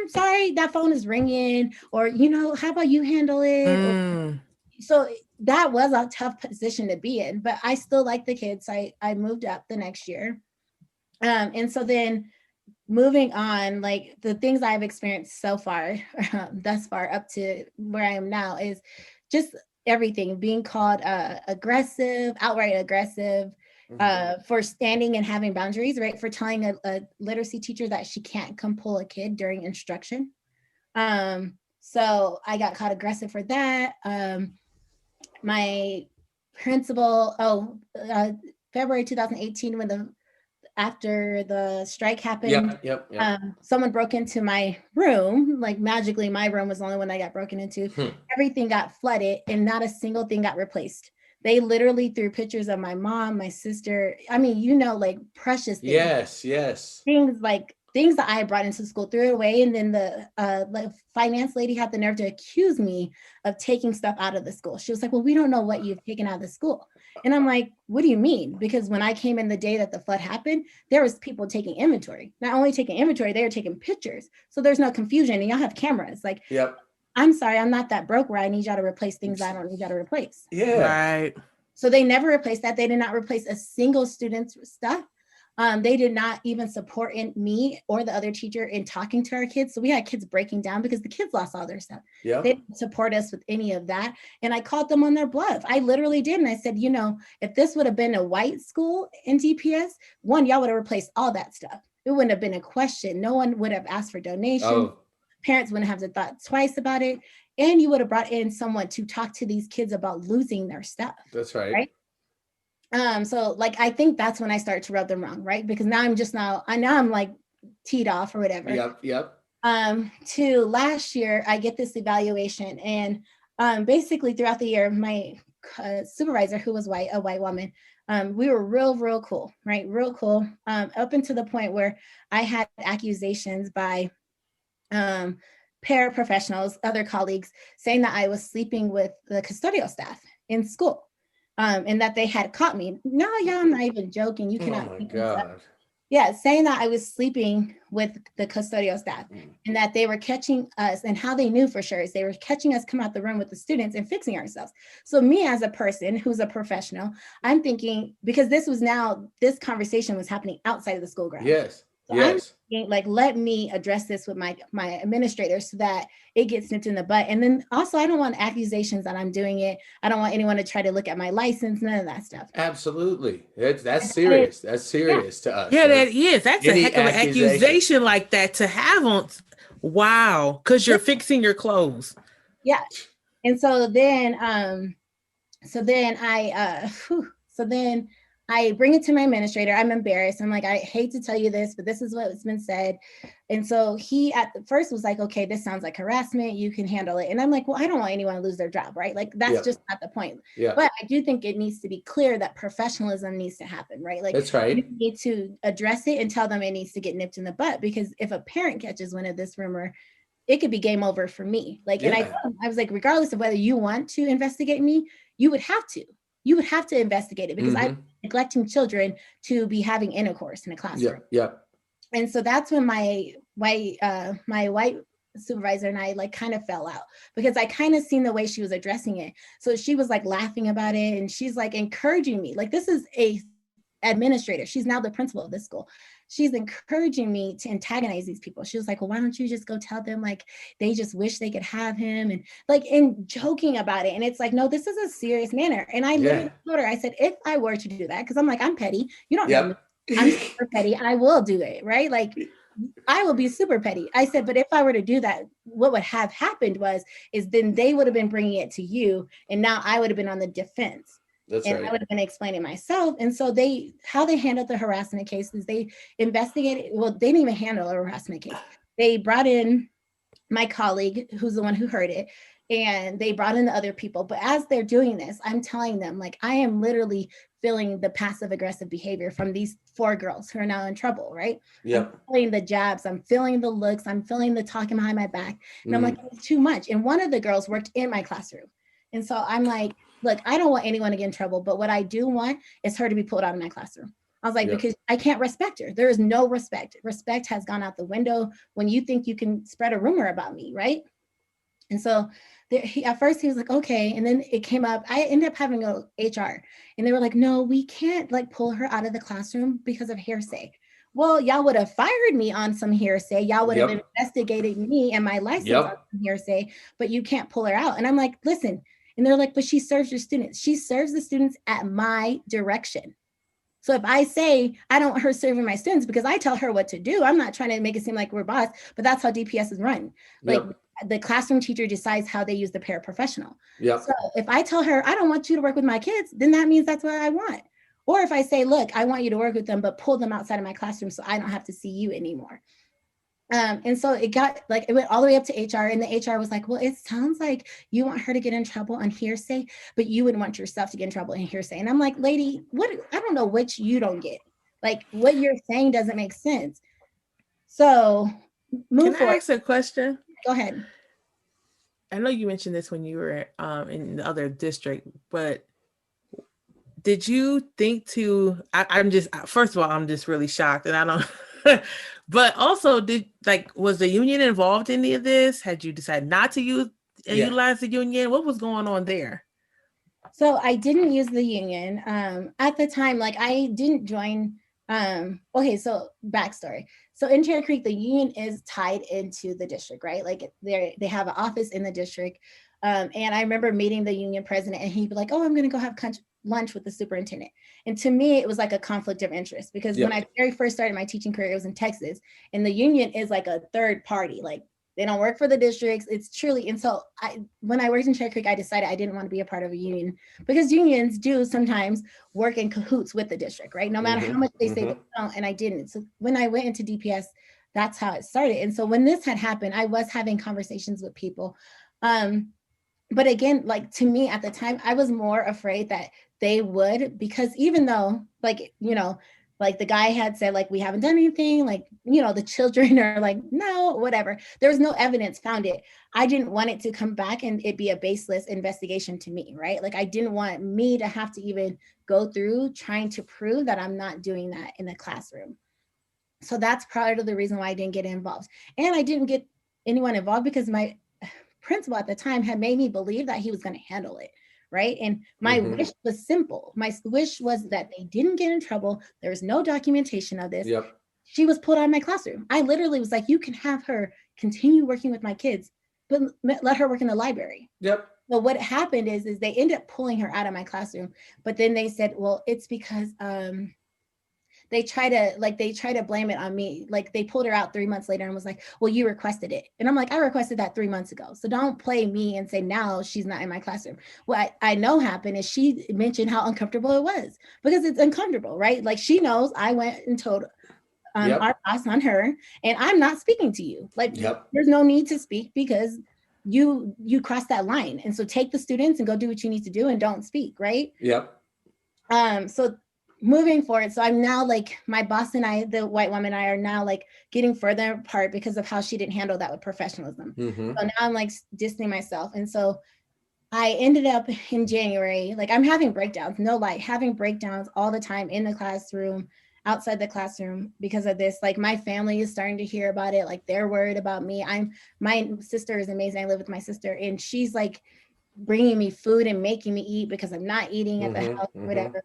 C: sorry, that phone is ringing, or, you know, how about you handle it? So that was a tough position to be in, but I still like the kids. I moved up the next year. And so then moving on, like the things I've experienced so far, thus far up to where I am now is just everything, being called aggressive, outright aggressive, for standing and having boundaries, right? For telling a literacy teacher that she can't come pull a kid during instruction. So I got caught aggressive for that. My principal, February 2018, after the strike happened, someone broke into my room. Like magically, my room was the only one that got broken into. Everything got flooded and not a single thing got replaced. They literally threw pictures of my mom, my sister. I mean, you know, like precious things.
B: Yes.
C: Things that I had brought into school, threw it away. And then the finance lady had the nerve to accuse me of taking stuff out of the school. She was like, well, we don't know what you've taken out of the school. And I'm like, what do you mean? Because when I came in the day that the flood happened, there was people taking inventory. Not only taking inventory, they were taking pictures. So there's no confusion, and y'all have cameras. Like, I'm sorry, I'm not that broke where I need y'all to replace things I don't need y'all to replace.
A: Right.
C: So they never replaced that. They did not replace a single student's stuff. They did not even support me or the other teacher in talking to our kids. So we had kids breaking down because the kids lost all their stuff. They didn't support us with any of that. And I called them on their bluff. I literally did. And I said, you know, if this would have been a white school in DPS, y'all would have replaced all that stuff. It wouldn't have been a question. No one would have asked for donations. Parents wouldn't have to thought twice about it. And you would have brought in someone to talk to these kids about losing their stuff.
B: That's right.
C: So like, I think that's when I started to rub them wrong, right? Because now I'm like teed off or whatever. To last year, I get this evaluation, and basically throughout the year, my supervisor, who was a white woman, we were real cool, right? Real cool. Up until the point where I had accusations by paraprofessionals, other colleagues, saying that I was sleeping with the custodial staff in school. And that they had caught me. No, yeah, I'm not even joking. You cannot.
B: Oh my God.
C: Yeah, saying that I was sleeping with the custodial staff and that they were catching us, and how they knew for sure is they were catching us come out the room with the students and fixing ourselves. So me as a person who's a professional, I'm thinking, because this conversation was happening outside of the school grounds. So I'm thinking, like, let me address this with my administrator so that it gets nipped in the butt. And then also, I don't want accusations that I'm doing it. I don't want anyone to try to look at my license, none of that stuff.
B: Absolutely. That's serious. That's serious to us.
A: Yeah, that is. That's a heck of an accusation like that to have on. Wow. Because you're fixing your clothes.
C: Yeah. And so then, I bring it to my administrator. I'm embarrassed. I'm like, I hate to tell you this, but this is what's been said. And so he at the first was like, okay, this sounds like harassment. You can handle it. And I'm like, well, I don't want anyone to lose their job, right? Like that's just not the point. But I do think it needs to be clear that professionalism needs to happen, right? Like
B: that's right.
C: You need to address it and tell them it needs to get nipped in the butt, because if a parent catches wind of this rumor, it could be game over for me. Like, and I was like, regardless of whether you want to investigate me, you would have to investigate it, because I'm neglecting children to be having intercourse in a classroom. And so that's when my white supervisor and I like kind of fell out, because I kind of seen the way she was addressing it. So she was like laughing about it, and she's like encouraging me. Like, this is a administrator. She's now the principal of this school. She's encouraging me to antagonize these people. She was like, well, why don't you just go tell them like they just wish they could have him, and like in joking about it. And it's like, no, this is a serious manner. And I literally told her, I said, if I were to do that, because I'm like, I'm petty. You don't know me. I'm super petty. I will do it, right? Like I will be super petty. I said, but if I were to do that, what would have happened is then they would have been bringing it to you, and now I would have been on the defense.
B: That's
C: and
B: right.
C: I would have been explaining myself. And so how they handled the harassment case is they investigated. Well, they didn't even handle a harassment case. They brought in my colleague, who's the one who heard it, and they brought in the other people. But as they're doing this, I'm telling them, like, I am literally feeling the passive aggressive behavior from these 4 girls who are now in trouble, right? I'm feeling the jabs, I'm feeling the looks, I'm feeling the talking behind my back. And I'm like, it's too much. And one of the girls worked in my classroom. And so I'm like, look, I don't want anyone to get in trouble, but what I do want is her to be pulled out of my classroom. I was like, because I can't respect her. There is no respect. Respect has gone out the window when you think you can spread a rumor about me, right? And so at first he was like, okay. And then it came up, I ended up having a HR, and they were like, no, we can't like pull her out of the classroom because of hearsay. Well, y'all would have fired me on some hearsay. Y'all would have investigated me and my license on some hearsay, but you can't pull her out. And I'm like, listen. And they're like, but she serves your students. She serves the students at my direction. So if I say I don't want her serving my students because I tell her what to do, I'm not trying to make it seem like we're boss, but that's how DPS is run. Like the classroom teacher decides how they use the paraprofessional. So if I tell her, I don't want you to work with my kids, then that means that's what I want. Or if I say, look, I want you to work with them, but pull them outside of my classroom so I don't have to see you anymore. And so it went all the way up to HR, and the HR was like, well, it sounds like you want her to get in trouble on hearsay, but you wouldn't want yourself to get in trouble in hearsay. And I'm like, lady, I don't know which you don't get. Like what you're saying doesn't make sense. So move forward.
A: Can I ask a question?
C: Go ahead.
A: I know you mentioned this when you were in the other district, but did you think first of all, I'm just really shocked, and I don't, but also was the union involved in any of this? Had you decided not to utilize the union? What was going on there?
C: So I didn't use the union at the time. Like I didn't join. Okay, so backstory. So in Cherry Creek, the union is tied into the district, right? Like they have an office in the district. And I remember meeting the union president, and he'd be like, oh, I'm going to go have lunch with the superintendent. And to me, it was like a conflict of interest, because when I very first started my teaching career, it was in Texas, and the union is like a third party. Like they don't work for the districts. It's truly, and so when I worked in Cherry Creek, I decided I didn't want to be a part of a union, because unions do sometimes work in cahoots with the district, right? No matter how much they say they don't, and I didn't. So when I went into DPS, that's how it started. And so when this had happened, I was having conversations with people. But again, like to me at the time, I was more afraid that they would, because even though like the guy had said, like, we haven't done anything, like, the children are like, no, whatever. There was no evidence found it. I didn't want it to come back and it be a baseless investigation to me, right? Like I didn't want me to have to even go through trying to prove that I'm not doing that in the classroom. So that's part of the reason why I didn't get involved. And I didn't get anyone involved because my principal at the time had made me believe that he was going to handle it, right? And my wish was simple. My wish was that they didn't get in trouble. There was no documentation of this. She was pulled out of my classroom. I literally was like, you can have her continue working with my kids, but let her work in the library. But what happened is they ended up pulling her out of my classroom. But then they said, well, it's because they try to blame it on me. Like they pulled her out 3 months later and was like, well, you requested it. And I'm like, I requested that 3 months ago. So don't play me and say now she's not in my classroom. What I know happened is she mentioned how uncomfortable it was, because it's uncomfortable, right? Like she knows I went and told our boss on her, and I'm not speaking to you. Like there's no need to speak because you crossed that line. And so take the students and go do what you need to do and don't speak, right? So moving forward, so I'm now like, my boss and I, the white woman and I, are now like getting further apart because of how she didn't handle that with professionalism. So now I'm like distancing myself. And so I ended up in January, like I'm having breakdowns, no lie, having breakdowns all the time in the classroom, outside the classroom because of this. Like my family is starting to hear about it. Like they're worried about me. My sister is amazing. I live with my sister, and she's like bringing me food and making me eat because I'm not eating at the house or whatever.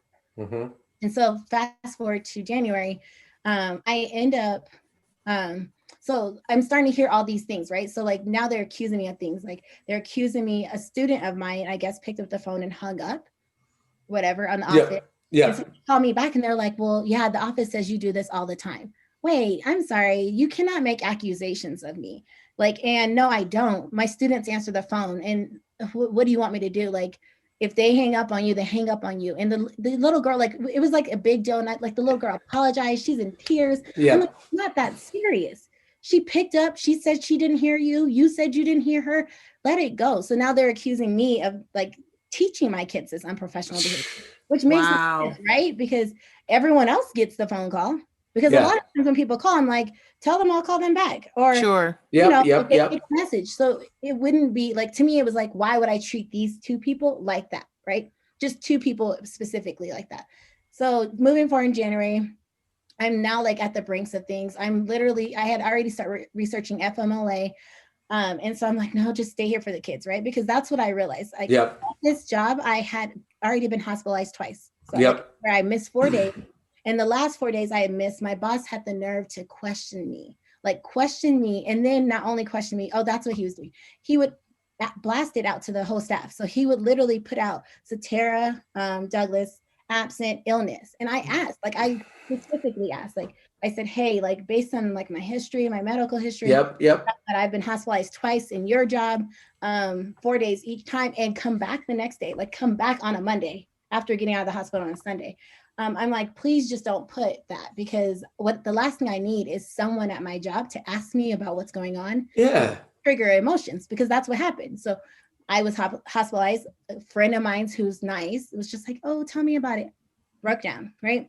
C: And so fast forward to January, I end up, so I'm starting to hear all these things, right? So like now they're accusing me of things. Like they're accusing me, a student of mine, I guess, picked up the phone and hung up, whatever, on the office. And so they call me back and they're like, well, yeah, the office says you do this all the time. Wait, I'm sorry. You cannot make accusations of me. Like, and no, I don't. My students answer the phone. And what do you want me to do? Like, if they hang up on you, they hang up on you. And the little girl, like, it was like a big deal. And like the little girl apologized. She's in tears. I'm like, it's not that serious. She picked up. She said she didn't hear you. You said you didn't hear her. Let it go. So now they're accusing me of like teaching my kids this unprofessional behavior, which makes sense, right? Because everyone else gets the phone call. Because a lot of times when people call, I'm like, tell them I'll call them back. Or, you know, they get a message. So it wouldn't be like, to me, it was like, why would I treat these two people like that, right? Just two people specifically like that. So moving forward in January, I'm now like at the brinks of things. I'm literally, I had already started researching FMLA. And so I'm like, no, just stay here for the kids, right? Because that's what I realized. This job, I had already been hospitalized twice. So where I missed 4 days. And the last 4 days I had missed, my boss had the nerve to question me. And then not only question me, oh, that's what he was doing. He would blast it out to the whole staff. So he would literally put out Sataira Douglas, absent, illness. And I asked, like, I specifically asked, like, I said, hey, like, based on like my history, my medical history, that I've been hospitalized twice in your job, 4 days each time, and come back the next day, like come back on a Monday after getting out of the hospital on a Sunday. I'm like, please just don't put that, because what the last thing I need is someone at my job to ask me about what's going on. Trigger emotions, because that's what happened. So I was hospitalized. A friend of mine who's nice, it was just like, oh, tell me about it. Broke down, right?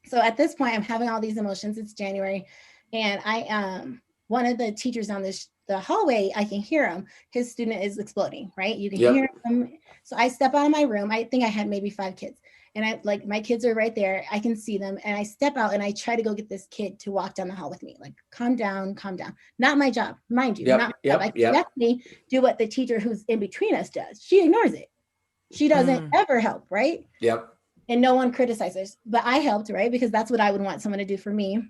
C: So at this point, I'm having all these emotions. It's January. And one of the teachers down the hallway, I can hear him. His student is exploding, right? You can hear him. So I step out of my room. I think I had maybe 5 kids. And I like, my kids are right there. I can see them. And I step out and I try to go get this kid to walk down the hall with me. Like, calm down, calm down. Not my job, mind you. Not my job. I can definitely do what the teacher who's in between us does. She ignores it. She doesn't ever help, right? And no one criticizes, but I helped, right? Because that's what I would want someone to do for me.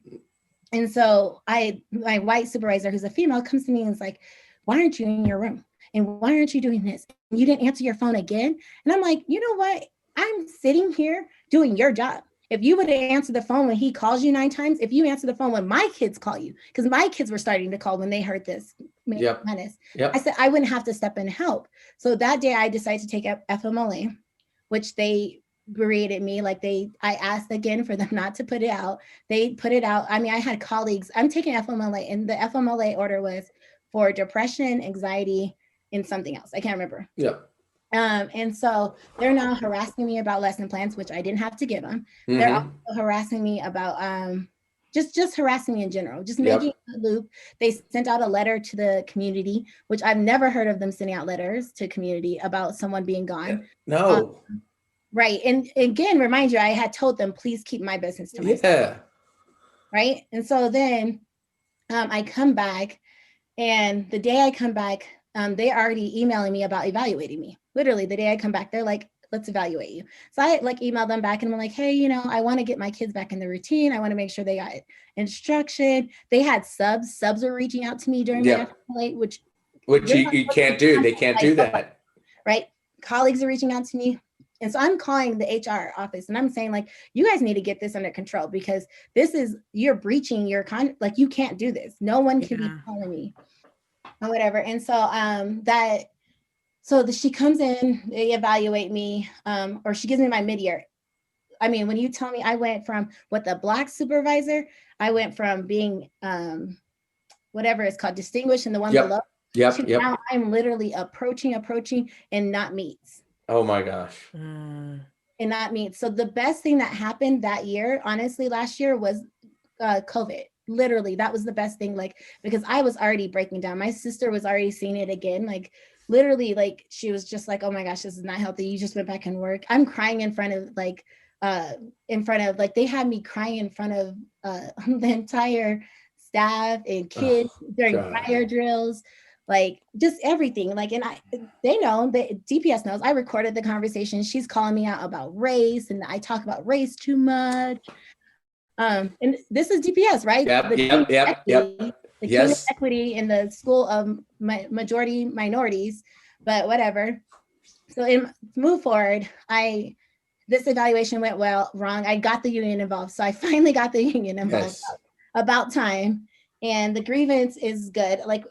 C: And so my white supervisor, who's a female, comes to me and is like, why aren't you in your room? And why aren't you doing this? And you didn't answer your phone again. And I'm like, you know what? I'm sitting here doing your job. If you would answer the phone when he calls you 9 times, if you answer the phone when my kids call you, because my kids were starting to call when they heard this menace, I said, I wouldn't have to step in and help. So that day I decided to take up FMLA, which they berated me. Like I asked again for them not to put it out. They put it out. I mean, I had colleagues, I'm taking FMLA, and the FMLA order was for depression, anxiety, and something else. I can't remember. And so they're now harassing me about lesson plans, which I didn't have to give them. They're also harassing me about just harassing me in general, just making a loop. They sent out a letter to the community, which I've never heard of them sending out letters to community about someone being gone. Right. And again, remind you, I had told them, please keep my business to myself. Right. And so then I come back, and the day I come back, they're already emailing me about evaluating me. Literally the day I come back, they're like, let's evaluate you. So I like emailed them back and I'm like, hey, you know, I want to get my kids back in the routine. I want to make sure they got instruction. They had subs were reaching out to me during the FMLA, which you can't do. They can't do that. Right. Colleagues are reaching out to me. And so I'm calling the HR office and I'm saying like, you guys need to get this under control because you're breaching your like you can't do this. No one can be calling me or whatever. And so she comes in, they evaluate me, or she gives me my mid-year. I mean, when you tell me I went from with a Black supervisor, I went from being whatever it's called, distinguished and the one below. Now I'm literally approaching and not meets.
B: Oh my gosh.
C: And not meets. So the best thing that happened that year, honestly, last year was COVID. Literally, that was the best thing. Like, because I was already breaking down. My sister was already seeing it again. Like, literally, like she was just like, oh my gosh, this is not healthy. You just went back and work. I'm crying in front of they had me crying in front of the entire staff and kids during fire drills. Like just everything, like, and they know that DPS knows I recorded the conversation. She's calling me out about race and I talk about race too much. And this is DPS, right?
B: Yep.
C: The yes. Equity in the school of majority minorities, but whatever. So move forward, this evaluation went wrong. I got the union involved. So I finally got the union involved about time. And the grievance is good. Like,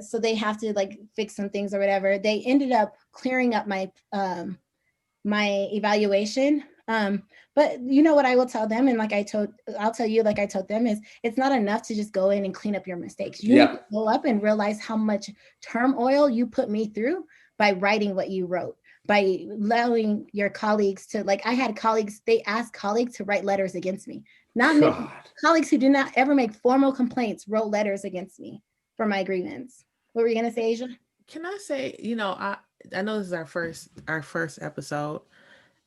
C: so they have to like fix some things or whatever. They ended up clearing up my evaluation. But you know what I will tell them, and I'll tell you, like I told them, is it's not enough to just go in and clean up your mistakes. You need to go up and realize how much turmoil you put me through by writing what you wrote, by allowing your colleagues to, like, I had colleagues, they asked colleagues to write letters against me. Colleagues who did not ever make formal complaints wrote letters against me for my grievance. What were you gonna say, Asia?
A: Can I say, I know this is our first episode.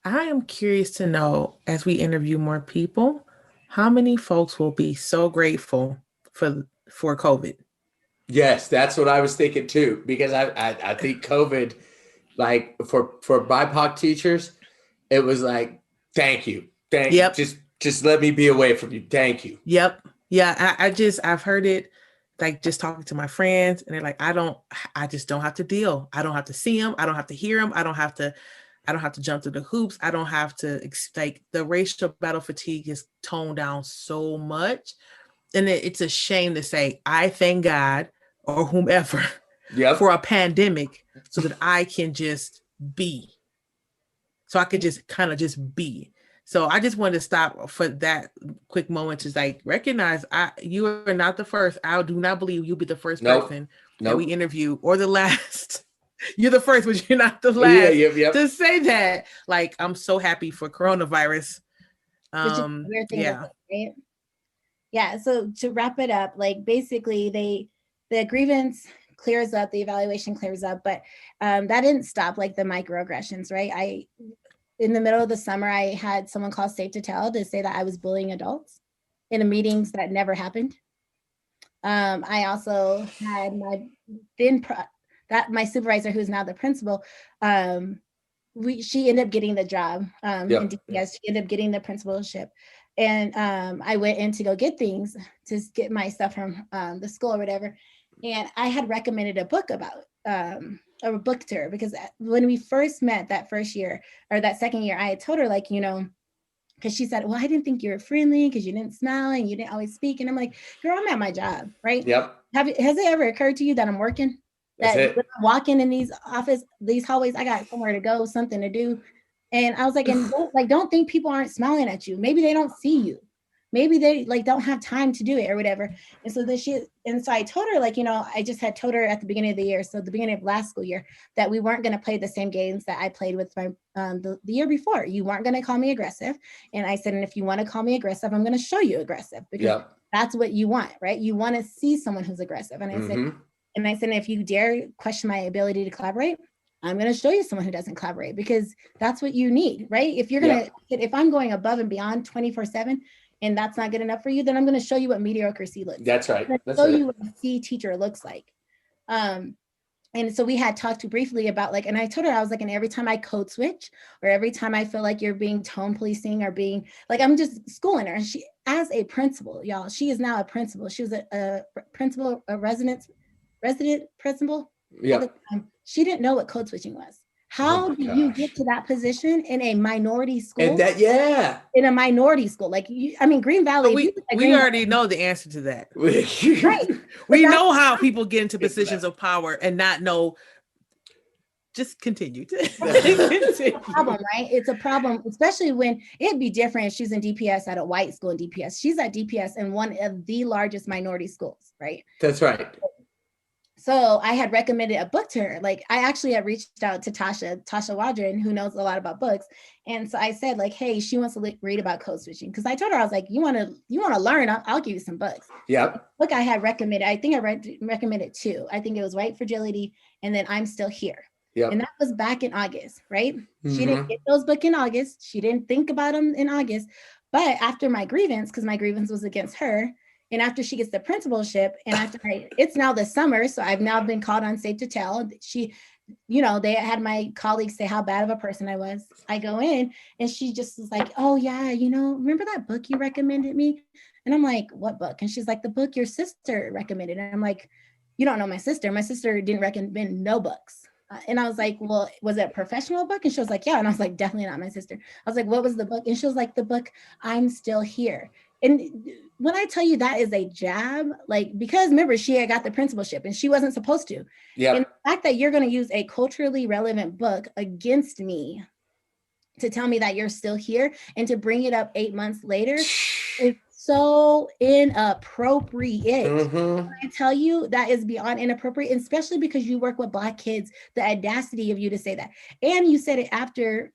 A: I am curious to know, as we interview more people, how many folks will be so grateful for COVID.
B: Yes, that's what I was thinking too, because I think COVID, like for BIPOC teachers, it was like, thank you. Just let me be away from you. Thank you.
A: Yep. Yeah. I've heard it, like just talking to my friends, and they're like, I just don't have to deal. I don't have to see them. I don't have to hear them. I don't have to jump through the hoops. I don't have to, like, the racial battle fatigue is toned down so much. And it's a shame to say, I thank God or whomever for a pandemic so that I can just be. So I could just kind of just be. So I just wanted to stop for that quick moment to like recognize you are not the first. I do not believe you'll be the first person that we interview or the last. You're the first, but you're not the last to say that. Like, I'm so happy for coronavirus.
C: Yeah. So to wrap it up, like basically the grievance clears up, the evaluation clears up, but that didn't stop like the microaggressions, right? In the middle of the summer, I had someone call Safe to Tell to say that I was bullying adults in meetings that never happened. I also had my supervisor, who's now the principal, she ended up getting the job in DPS. She ended up getting the principalship. And I went in to go get things, to get my stuff from the school or whatever. And I had recommended a book about a book to her, because when we first met that first year or that second year, I had told her, like, because she said, well, I didn't think you were friendly because you didn't smile and you didn't always speak. And I'm like, girl, I'm at my job, right?
B: Yep.
C: Has it ever occurred to you that I'm working? That when I'm walking in these hallways, I got somewhere to go, something to do. And I was like, and don't think people aren't smiling at you. Maybe they don't see you. Maybe they don't have time to do it or whatever. And so I told her, I just had told her at the beginning of the year, so the beginning of last school year, that we weren't going to play the same games that I played with my the year before. You weren't going to call me aggressive. And I said, and if you want to call me aggressive, I'm going to show you aggressive, because that's what you want, right? You want to see someone who's aggressive. And I said, if you dare question my ability to collaborate, I'm going to show you someone who doesn't collaborate, because that's what you need, right? If you're going to, if I'm going above and beyond 24/7, and that's not good enough for you, then I'm going to show you what mediocrity looks like.
B: That's right.
C: Show you what a C teacher looks like. And so we had talked briefly about and I told her, I was like, and every time I code switch, or every time I feel like you're being tone policing or being I'm just schooling her. She, as a principal, y'all, she is now a principal. She was a principal, a resident principal.
B: Yeah.
C: She didn't know what code switching was. How do you
B: gosh.
C: get to that position in a minority school?
B: And that, yeah.
C: In a minority school, like Green Valley.
A: We already know the answer to that.
C: Right.
A: We know how people get into positions of power and not know. Just continue.
C: It's a problem, right? It's a problem, especially when it'd be different if she's in DPS at a white school in DPS. She's at DPS in one of the largest minority schools, right?
B: That's right.
C: So I had recommended a book to her. Like I actually had reached out to Tasha Wadron, who knows a lot about books. And so I said like, hey, she wants to read about code switching. Cause I told her, I was like, you want to learn, I'll give you some books.
B: Yep.
C: Book I had recommended, I think I recommended two. I think it was White Fragility and then I'm Still Here.
B: Yep.
C: And that was back in August, right? She didn't get those books in August. She didn't think about them in August. But after my grievance, because my grievance was against her, and after she gets the principalship, and after it's now the summer, so I've now been called on Safe to Tell. She, they had my colleagues say how bad of a person I was. I go in, and she just was like, oh yeah, remember that book you recommended me? And I'm like, what book? And she's like, the book your sister recommended. And I'm like, you don't know my sister. My sister didn't recommend no books. And I was like, well, was it a professional book? And she was like, yeah. And I was like, definitely not my sister. I was like, what was the book? And she was like, the book, I'm Still Here. And when I tell you that is a jab, like, because remember, she had got the principalship and she wasn't supposed to.
B: Yeah.
C: And the fact that you're going to use a culturally relevant book against me to tell me that you're still here and to bring it up 8 months later is so inappropriate.
B: Mm-hmm.
C: I tell you, that is beyond inappropriate, especially because you work with Black kids, the audacity of you to say that. And you said it after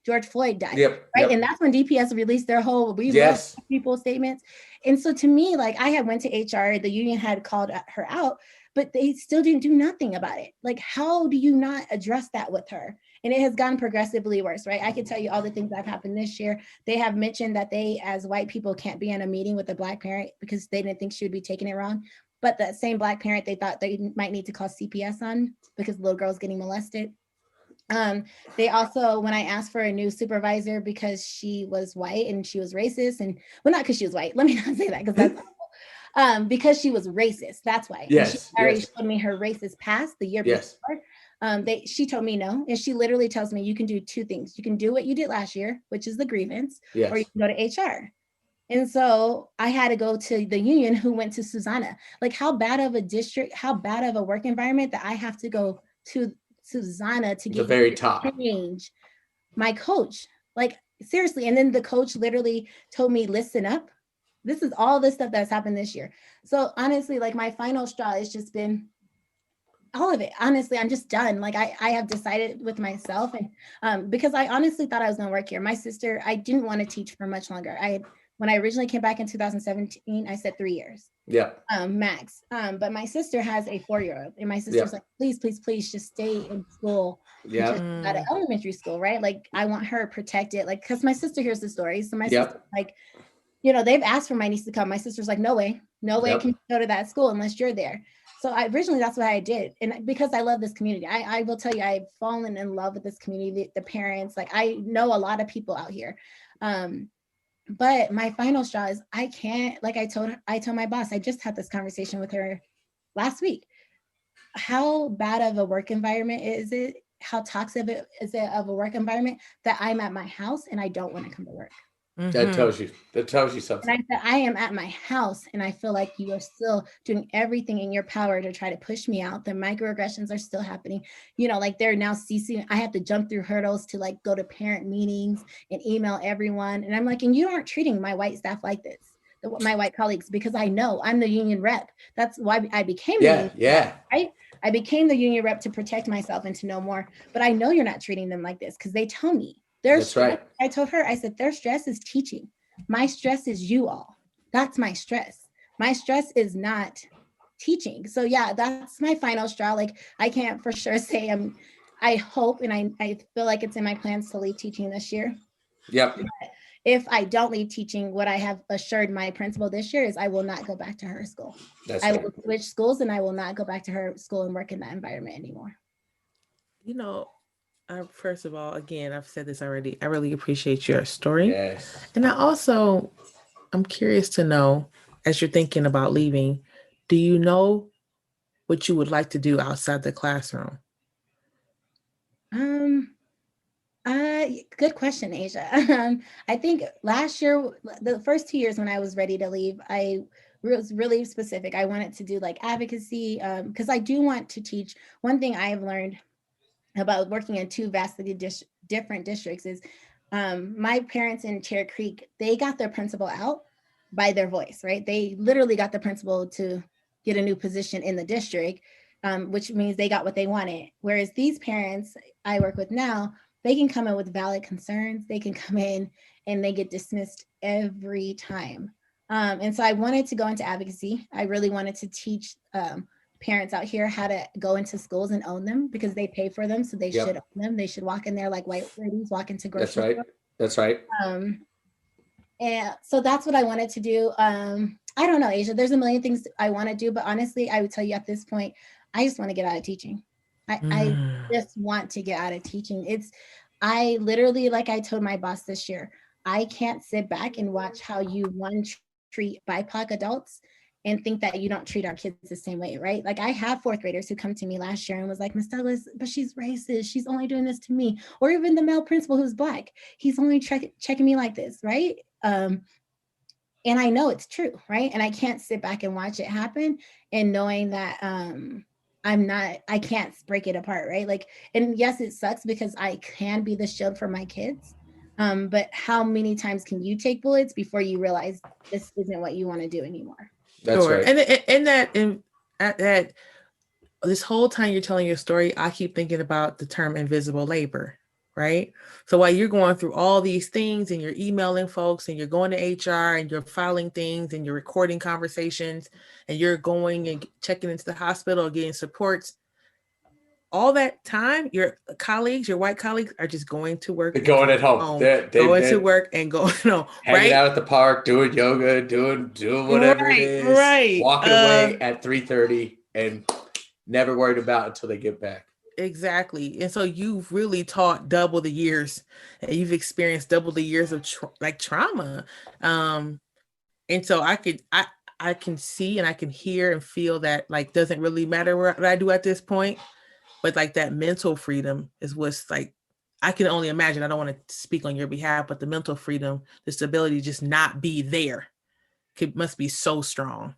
C: George Floyd died, right?
B: Yep.
C: And that's when DPS released their whole "we love people" statements. And so to me, like I had went to HR, the union had called her out, but they still didn't do nothing about it. Like, how do you not address that with her? And it has gotten progressively worse, right? I can tell you all the things that have happened this year. They have mentioned that they, as white people, can't be in a meeting with a Black parent because they didn't think she would be taking it wrong. But that same Black parent, they thought they might need to call CPS on because the little girl's getting molested. They also, when I asked for a new supervisor because she was white and she was racist, and well, not because she was white, let me not say that because that's awful. Because she was racist, that's why.
B: Yes.
C: And she already showed me her racist past the year before. She told me no, and she literally tells me you can do two things. You can do what you did last year, which is the grievance, or you can go to HR. And so I had to go to the union who went to Susanna. Like, how bad of a district, how bad of a work environment that I have to go to Susanna to get
B: the very top
C: change my coach, like seriously. And then the coach literally told me, listen up, this is all this stuff that's happened this year. So honestly, like my final straw has just been all of it. Honestly, I'm just done. Like I have decided with myself, and because I honestly thought I was going to work here. My sister, I didn't want to teach for much longer. When I originally came back in 2017, I said 3 years. Max. But my sister has a 4-year-old, and my sister's like, please, please, please just stay in school. At an elementary school, right? Like I want her protected, like, because my sister hears the stories. So my sister, like, they've asked for my niece to come. My sister's like, no way can you go to that school unless you're there. So originally that's what I did. And because I love this community, I will tell you, I've fallen in love with this community, the parents, like I know a lot of people out here. But my final straw is I can't, like I told my boss, I just had this conversation with her last week. How bad of a work environment is it? How toxic is it of a work environment that I'm at my house and I don't want to come to work?
B: That tells you something.
C: And I said, I am at my house and I feel like you are still doing everything in your power to try to push me out. The microaggressions are still happening. Like they're now ceasing. I have to jump through hurdles to like go to parent meetings and email everyone. And I'm like, and you aren't treating my white staff like this, my white colleagues, because I know I'm the union rep. That's why I became the union rep, right? I became the union rep to protect myself and to know more. But I know you're not treating them like this because they tell me.
B: That's right.
C: I told her, I said, their stress is teaching. My stress is you all. That's my stress. My stress is not teaching. So yeah, that's my final straw. Like I can't for sure say I hope, and I feel like it's in my plans to leave teaching this year.
B: Yep.
C: But if I don't leave teaching, what I have assured my principal this year is I will not go back to her school. I will switch schools and I will not go back to her school and work in that environment anymore.
A: First of all, again, I've said this already. I really appreciate your story.
B: Yes.
A: And I'm curious to know, as you're thinking about leaving, do you know what you would like to do outside the classroom?
C: Good question, Asia. I think last year, the first 2 years when I was ready to leave, I was really specific. I wanted to do like advocacy because I do want to teach. One thing I have learned about working in two vastly different districts is my parents in Cherry Creek, they got their principal out by their voice, right? They literally got the principal to get a new position in the district, which means they got what they wanted. Whereas these parents I work with now, they can come in with valid concerns. They can come in and they get dismissed every time. And so I wanted to go into advocacy. I really wanted to teach parents out here how to go into schools and own them because they pay for them. So they should own them. They should walk in there like white ladies walk into grocery stores.
B: That's right.
C: And so that's what I wanted to do. I don't know, Asia, there's a million things I want to do, but honestly, I would tell you at this point, I just want to get out of teaching. I just want to get out of teaching. I literally, like I told my boss this year, I can't sit back and watch how you treat BIPOC adults and think that you don't treat our kids the same way, right? Like I have fourth graders who come to me last year and was like, Ms. Douglas, but she's racist. She's only doing this to me. Or even the male principal who's Black. He's only checking me like this, right? And I know it's true, right? And I can't sit back and watch it happen and knowing that I can't break it apart, right? Like, and yes, it sucks because I can be the shield for my kids. But how many times can you take bullets before you realize this isn't what you want to do anymore?
B: That's right.
A: And that this whole time you're telling your story, I keep thinking about the term invisible labor, right? So while you're going through all these things and you're emailing folks and you're going to HR and you're filing things and you're recording conversations and you're going and checking into the hospital or getting supports, all that time, your colleagues, your white colleagues are just going to work.
B: They're going at home. They're
A: going to work and going,
B: hanging
A: right?
B: out at the park, doing yoga, doing whatever it is,
A: right.
B: Walking away at 3:30 and never worried about it until they get back.
A: Exactly. And so you've really taught double the years and you've experienced double the years of trauma. And so I can see and I can hear and feel that like doesn't really matter what I do at this point. But like that mental freedom is what's like, I can only imagine, I don't want to speak on your behalf, but the mental freedom, this ability to just not be there must be so strong.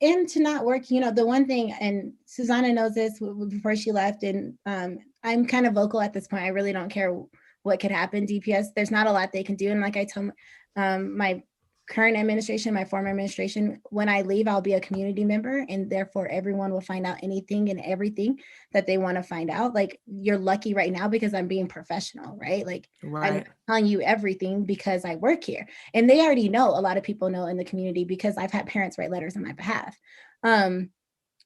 C: And to not work, the one thing, and Susanna knows this before she left, and I'm kind of vocal at this point. I really don't care what could happen. DPS, there's not a lot they can do. And like I tell my current administration, my former administration, when I leave, I'll be a community member and therefore everyone will find out anything and everything that they want to find out. Like you're lucky right now because I'm being professional, right? Like I'm telling you everything because I work here and they already know, a lot of people know in the community because I've had parents write letters on my behalf.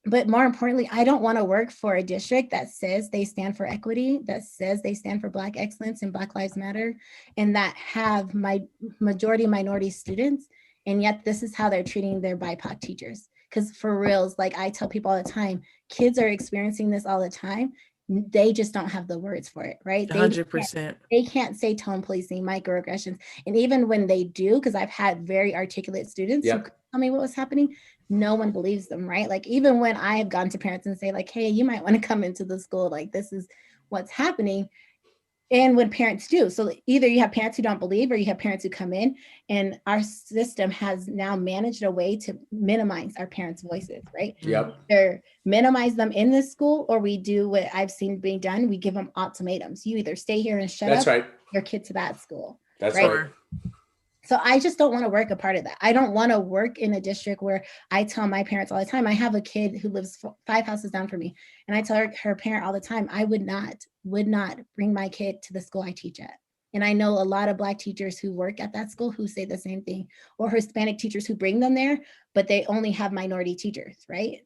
C: But more importantly, I don't want to work for a district that says they stand for equity, that says they stand for Black excellence and Black Lives Matter, and that have my majority minority students, and yet this is how they're treating their BIPOC teachers. Because for reals, like I tell people all the time, kids are experiencing this all the time. They just don't have the words for it, right?
A: 100%.
C: They can't say tone policing, microaggressions. And even when they do, because I've had very articulate students who tell me what was happening, no one believes them, right? Like even when I have gone to parents and say like, hey, you might want to come into the school, like this is what's happening. And when parents do, so either you have parents who don't believe or you have parents who come in, and our system has now managed a way to minimize our parents' voices, right?
B: Yep.
C: Either minimize them in the school, or we do what I've seen being done. We give them ultimatums. You either stay here and shut up your kid to that school.
B: That's right.
C: So I just don't want to work a part of that. I don't want to work in a district where I tell my parents all the time, I have a kid who lives 5 houses down from me. And I tell her parent all the time, I would not bring my kid to the school I teach at. And I know a lot of Black teachers who work at that school who say the same thing, or Hispanic teachers who bring them there, but they only have minority teachers, right?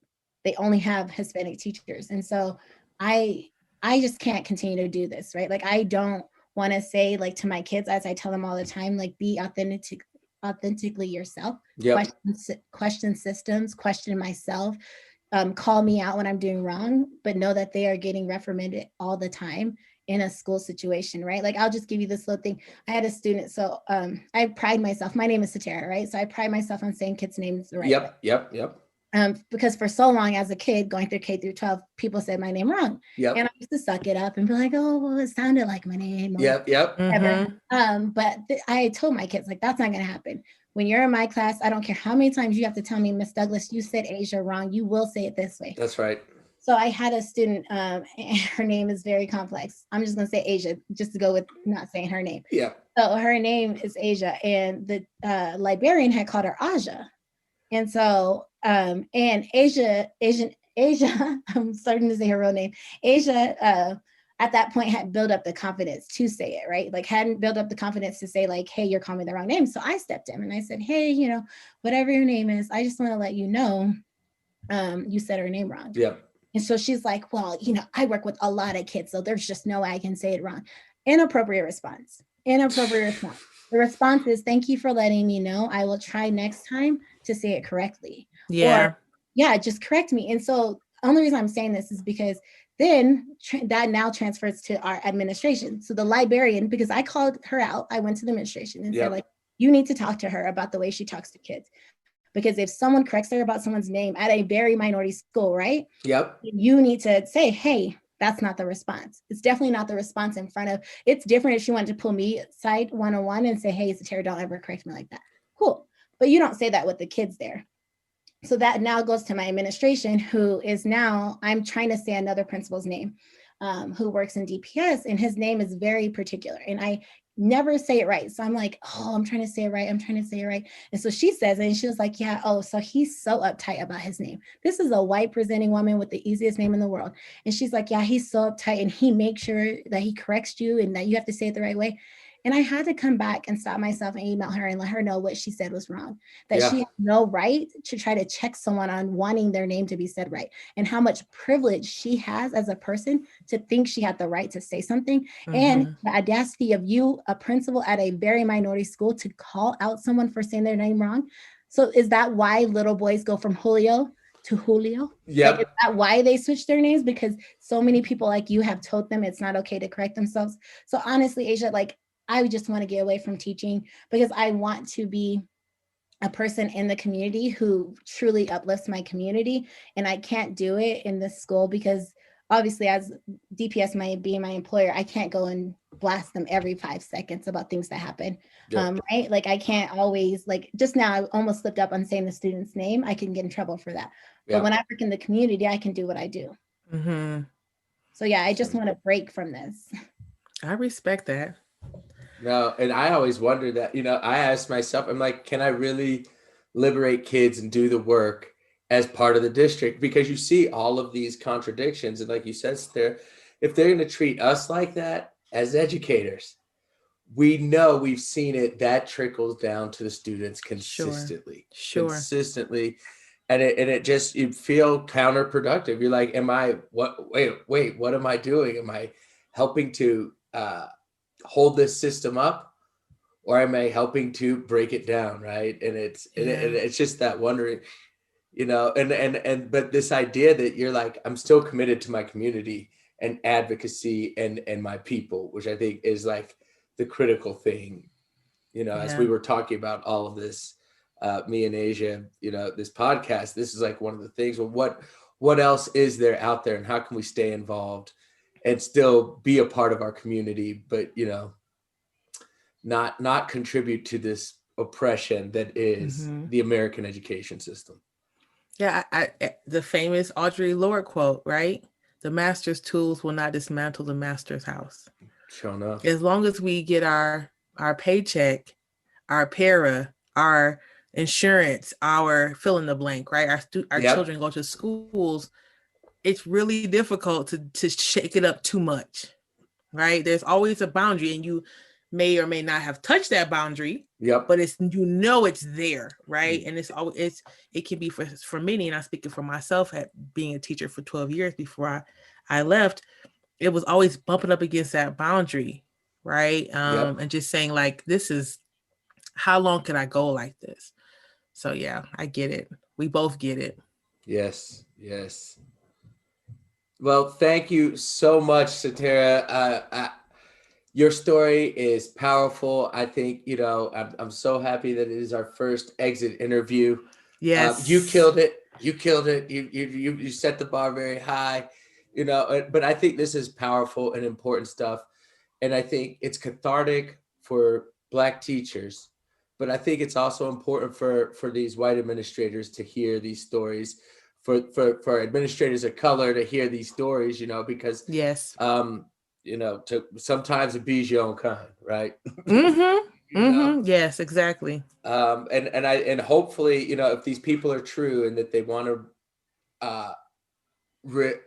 C: They only have Hispanic teachers. And so I just can't continue to do this, right? Like I don't want to say like to my kids, as I tell them all the time, like be authentically yourself. Question systems, question myself, call me out when I'm doing wrong, but know that they are getting reprimanded all the time in a school situation, right? Like I'll just give you this little thing. I had a student, so I pride myself, my name is Sataira, right? So I pride myself on saying kids' names the right way.
B: Yep.
C: Because for so long as a kid going through K through 12, people said my name wrong.
B: Yep.
C: And I used to suck it up and be like, oh, well, it sounded like my name.
B: Yep.
C: But I told my kids, like, that's not going to happen. When you're in my class, I don't care how many times you have to tell me, Miss Douglas, you said Asia wrong. You will say it this way.
B: That's right.
C: So I had a student, her name is very complex. I'm just going to say Asia, just to go with not saying her name.
B: Yeah.
C: So her name is Asia, and the librarian had called her Aja. And so, and Asia, I'm starting to say her real name. Asia, at that point had built up the confidence to say it, right? Like hadn't built up the confidence to say like, hey, you're calling me the wrong name. So I stepped in and I said, hey, you know, whatever your name is, I just want to let you know, you said her name wrong.
B: Yeah.
C: And so she's like, well, you know, I work with a lot of kids, so there's just no way I can say it wrong. Inappropriate response. The response is, thank you for letting me know. I will try next time to say it correctly.
A: Yeah.
C: Or, yeah, just correct me. And so the only reason I'm saying this is because then that now transfers to our administration. So the librarian, because I called her out, I went to the administration and said, like, you need to talk to her about the way she talks to kids. Because if someone corrects her about someone's name at a very minority school, right?
B: Yep.
C: You need to say, hey, that's not the response. It's definitely not the response in front of, it's different if she wanted to pull me aside one-on-one and say, hey, Sataira, don't ever correct me like that. Cool. But you don't say that with the kids there. So that now goes to my administration, who is now, I'm trying to say another principal's name, who works in DPS, and his name is very particular. And I never say it right. So I'm like, oh, I'm trying to say it right. And so she says it, and she was like, yeah, oh, so he's so uptight about his name. This is a white presenting woman with the easiest name in the world. And she's like, yeah, he's so uptight, and he makes sure that he corrects you and that you have to say it the right way. And I had to come back and stop myself and email her and let her know what she said was wrong, that she had no right to try to check someone on wanting their name to be said right, and how much privilege she has as a person to think she had the right to say something. And the audacity of you, a principal at a very minority school, to call out someone for saying their name wrong. So is that why little boys go from Julio to Julio?
B: Yeah.
C: Like, is that why they switch their names? Because so many people like you have told them it's not okay to correct themselves. So honestly, Asia, like, I just want to get away from teaching because I want to be a person in the community who truly uplifts my community. And I can't do it in this school because obviously, as DPS being my employer, I can't go and blast them every 5 seconds about things that happen. Right? Like I can't always, like just now I almost slipped up on saying the student's name. I can get in trouble for that. But when I work in the community, I can do what I do. So yeah, I just want to break from this.
A: I respect that.
B: No, and I always wonder that, you know, I ask myself, I'm like, can I really liberate kids and do the work as part of the district? Because you see all of these contradictions. And like you said, if they're going to treat us like that as educators, we know, we've seen it, that trickles down to the students consistently. Consistently. And it just, you feel counterproductive. You're like, wait, what am I doing? Am I helping to hold this system up, or am I helping to break it down? Right. And it's just that wondering, you know, but this idea that you're like, I'm still committed to my community and advocacy and my people, which I think is like the critical thing, you know, as we were talking about all of this, me and Asia, you know, this podcast, this is like one of the things. Well, what else is there out there, and how can we stay involved and still be a part of our community, but, you know, not contribute to this oppression that is the American education system.
A: Yeah, I the famous Audre Lorde quote, right? The master's tools will not dismantle the master's house.
B: Sure enough.
A: As long as we get our paycheck, our para, our insurance, our fill in the blank, right? Our children go to schools. It's really difficult to shake it up too much, right? There's always a boundary, and you may or may not have touched that boundary, but it's, you know, it's there, right? And it can be for many, and I'm speaking for myself, at being a teacher for 12 years before I left, it was always bumping up against that boundary, right? And just saying like, this is, how long can I go like this? So yeah, I get it. We both get it. Yes.
B: Well, thank you so much, Sataira. Your story is powerful. I think, you know, I'm so happy that it is our first exit interview.
A: Yes.
B: You killed it. You killed it. You set the bar very high, but I think this is powerful and important stuff. And I think it's cathartic for Black teachers, but I think it's also important for these white administrators to hear these stories, for administrators of color to hear these stories, because
A: Yes.
B: to sometimes it be your own kind, right?
A: Yes, exactly.
B: And hopefully, if these people are true and that they want to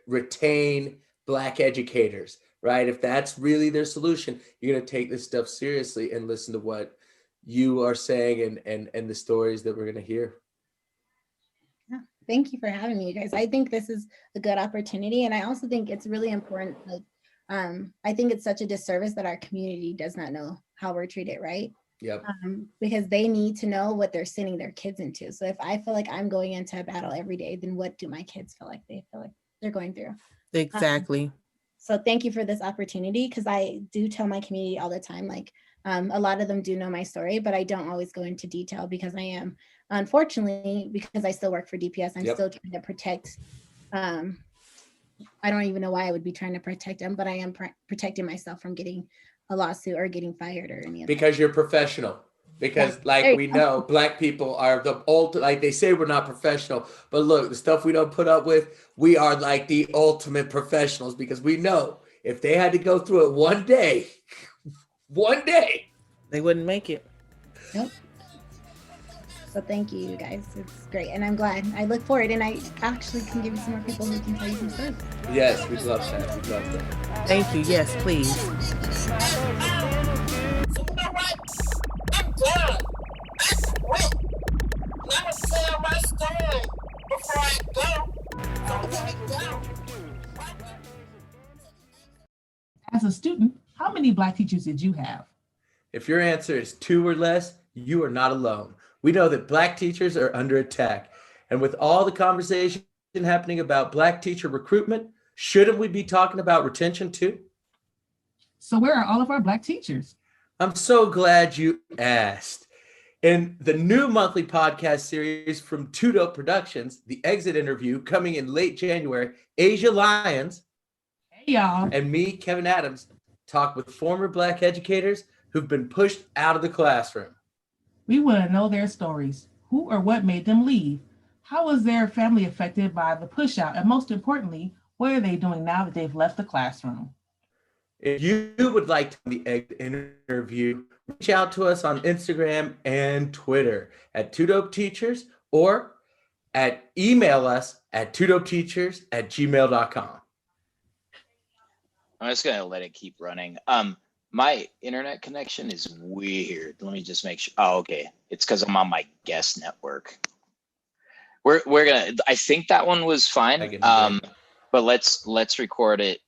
B: retain Black educators, right? If that's really their solution, you're going to take this stuff seriously and listen to what you are saying and the stories that we're going to hear.
C: Yeah, thank you for having me, you guys. I think this is a good opportunity, and I also think it's really important. I think it's such a disservice that our community does not know how we're treated, right?
B: Yep.
C: Because they need to know what they're sending their kids into. So if I feel like I'm going into a battle every day, then what do my kids feel like they're going through?
A: Exactly.
C: So thank you for this opportunity, because I do tell my community all the time, like a lot of them do know my story, but I don't always go into detail because I am, unfortunately, because I still work for DPS, I'm still trying to protect. I don't even know why I would be trying to protect them, but I am protecting myself from getting a lawsuit or getting fired or any of that.
B: Because you're professional. Because we know Black people are the ultimate, like they say we're not professional, but look, the stuff we don't put up with, we are like the ultimate professionals, because we know if they had to go through it one day,
A: they wouldn't make it.
C: Nope. So thank you guys. It's great. And I'm glad. I look forward, and I actually can give you some more people who can tell you some stories.
B: Yes, we'd love that. We'd love that.
A: Thank you. Yes, please.
E: As a student, how many Black teachers did you have?
B: If your answer is 2 or less, you are not alone. We know that Black teachers are under attack. And with all the conversation happening about Black teacher recruitment, shouldn't we be talking about retention too?
E: So where are all of our Black teachers?
B: I'm so glad you asked. In the new monthly podcast series from Two Dope Productions, The Exit Interview, coming in late January, Asia Lyons,
E: hey y'all,
B: and me, Kevin Adams, talk with former Black educators who've been pushed out of the classroom.
E: We want to know their stories. Who or what made them leave? How was their family affected by the push out? And most importantly, what are they doing now that they've left the classroom?
B: If you would like to the Exit Interview, reach out to us on Instagram and Twitter at Two Dope Teachers, or email us at twodopeteachers@gmail.com.
F: I'm just gonna let it keep running. My internet connection is weird. Let me just make sure. Oh, okay. It's because I'm on my guest network. We're gonna. I think that one was fine. But let's record it.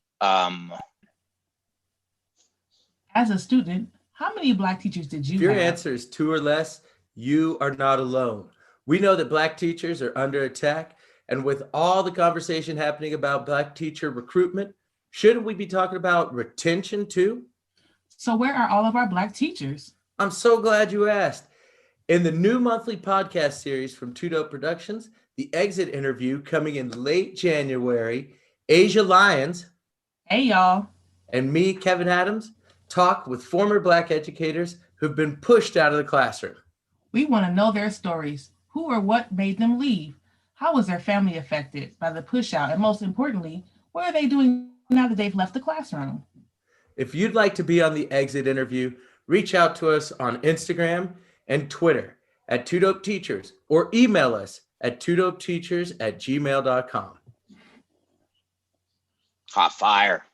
E: As a student, how many Black teachers did you
B: have? If your
E: have?
B: answer is 2 or less, you are not alone. We know that Black teachers are under attack, and with all the conversation happening about Black teacher recruitment, shouldn't we be talking about retention too?
E: So where are all of our Black teachers?
B: I'm so glad you asked. In the new monthly podcast series from Two Dope Productions, The Exit Interview, coming in late January, Asia Lyons,
E: hey y'all,
B: and me, Kevin Adams, talk with former Black educators who've been pushed out of the classroom.
E: We want to know their stories. Who or what made them leave? How was their family affected by the push out? And most importantly, what are they doing now that they've left the classroom?
B: If you'd like to be on the Exit Interview, reach out to us on Instagram and Twitter at Two Dope Teachers, or email us at twodopeteachers@gmail.com.
F: Hot fire.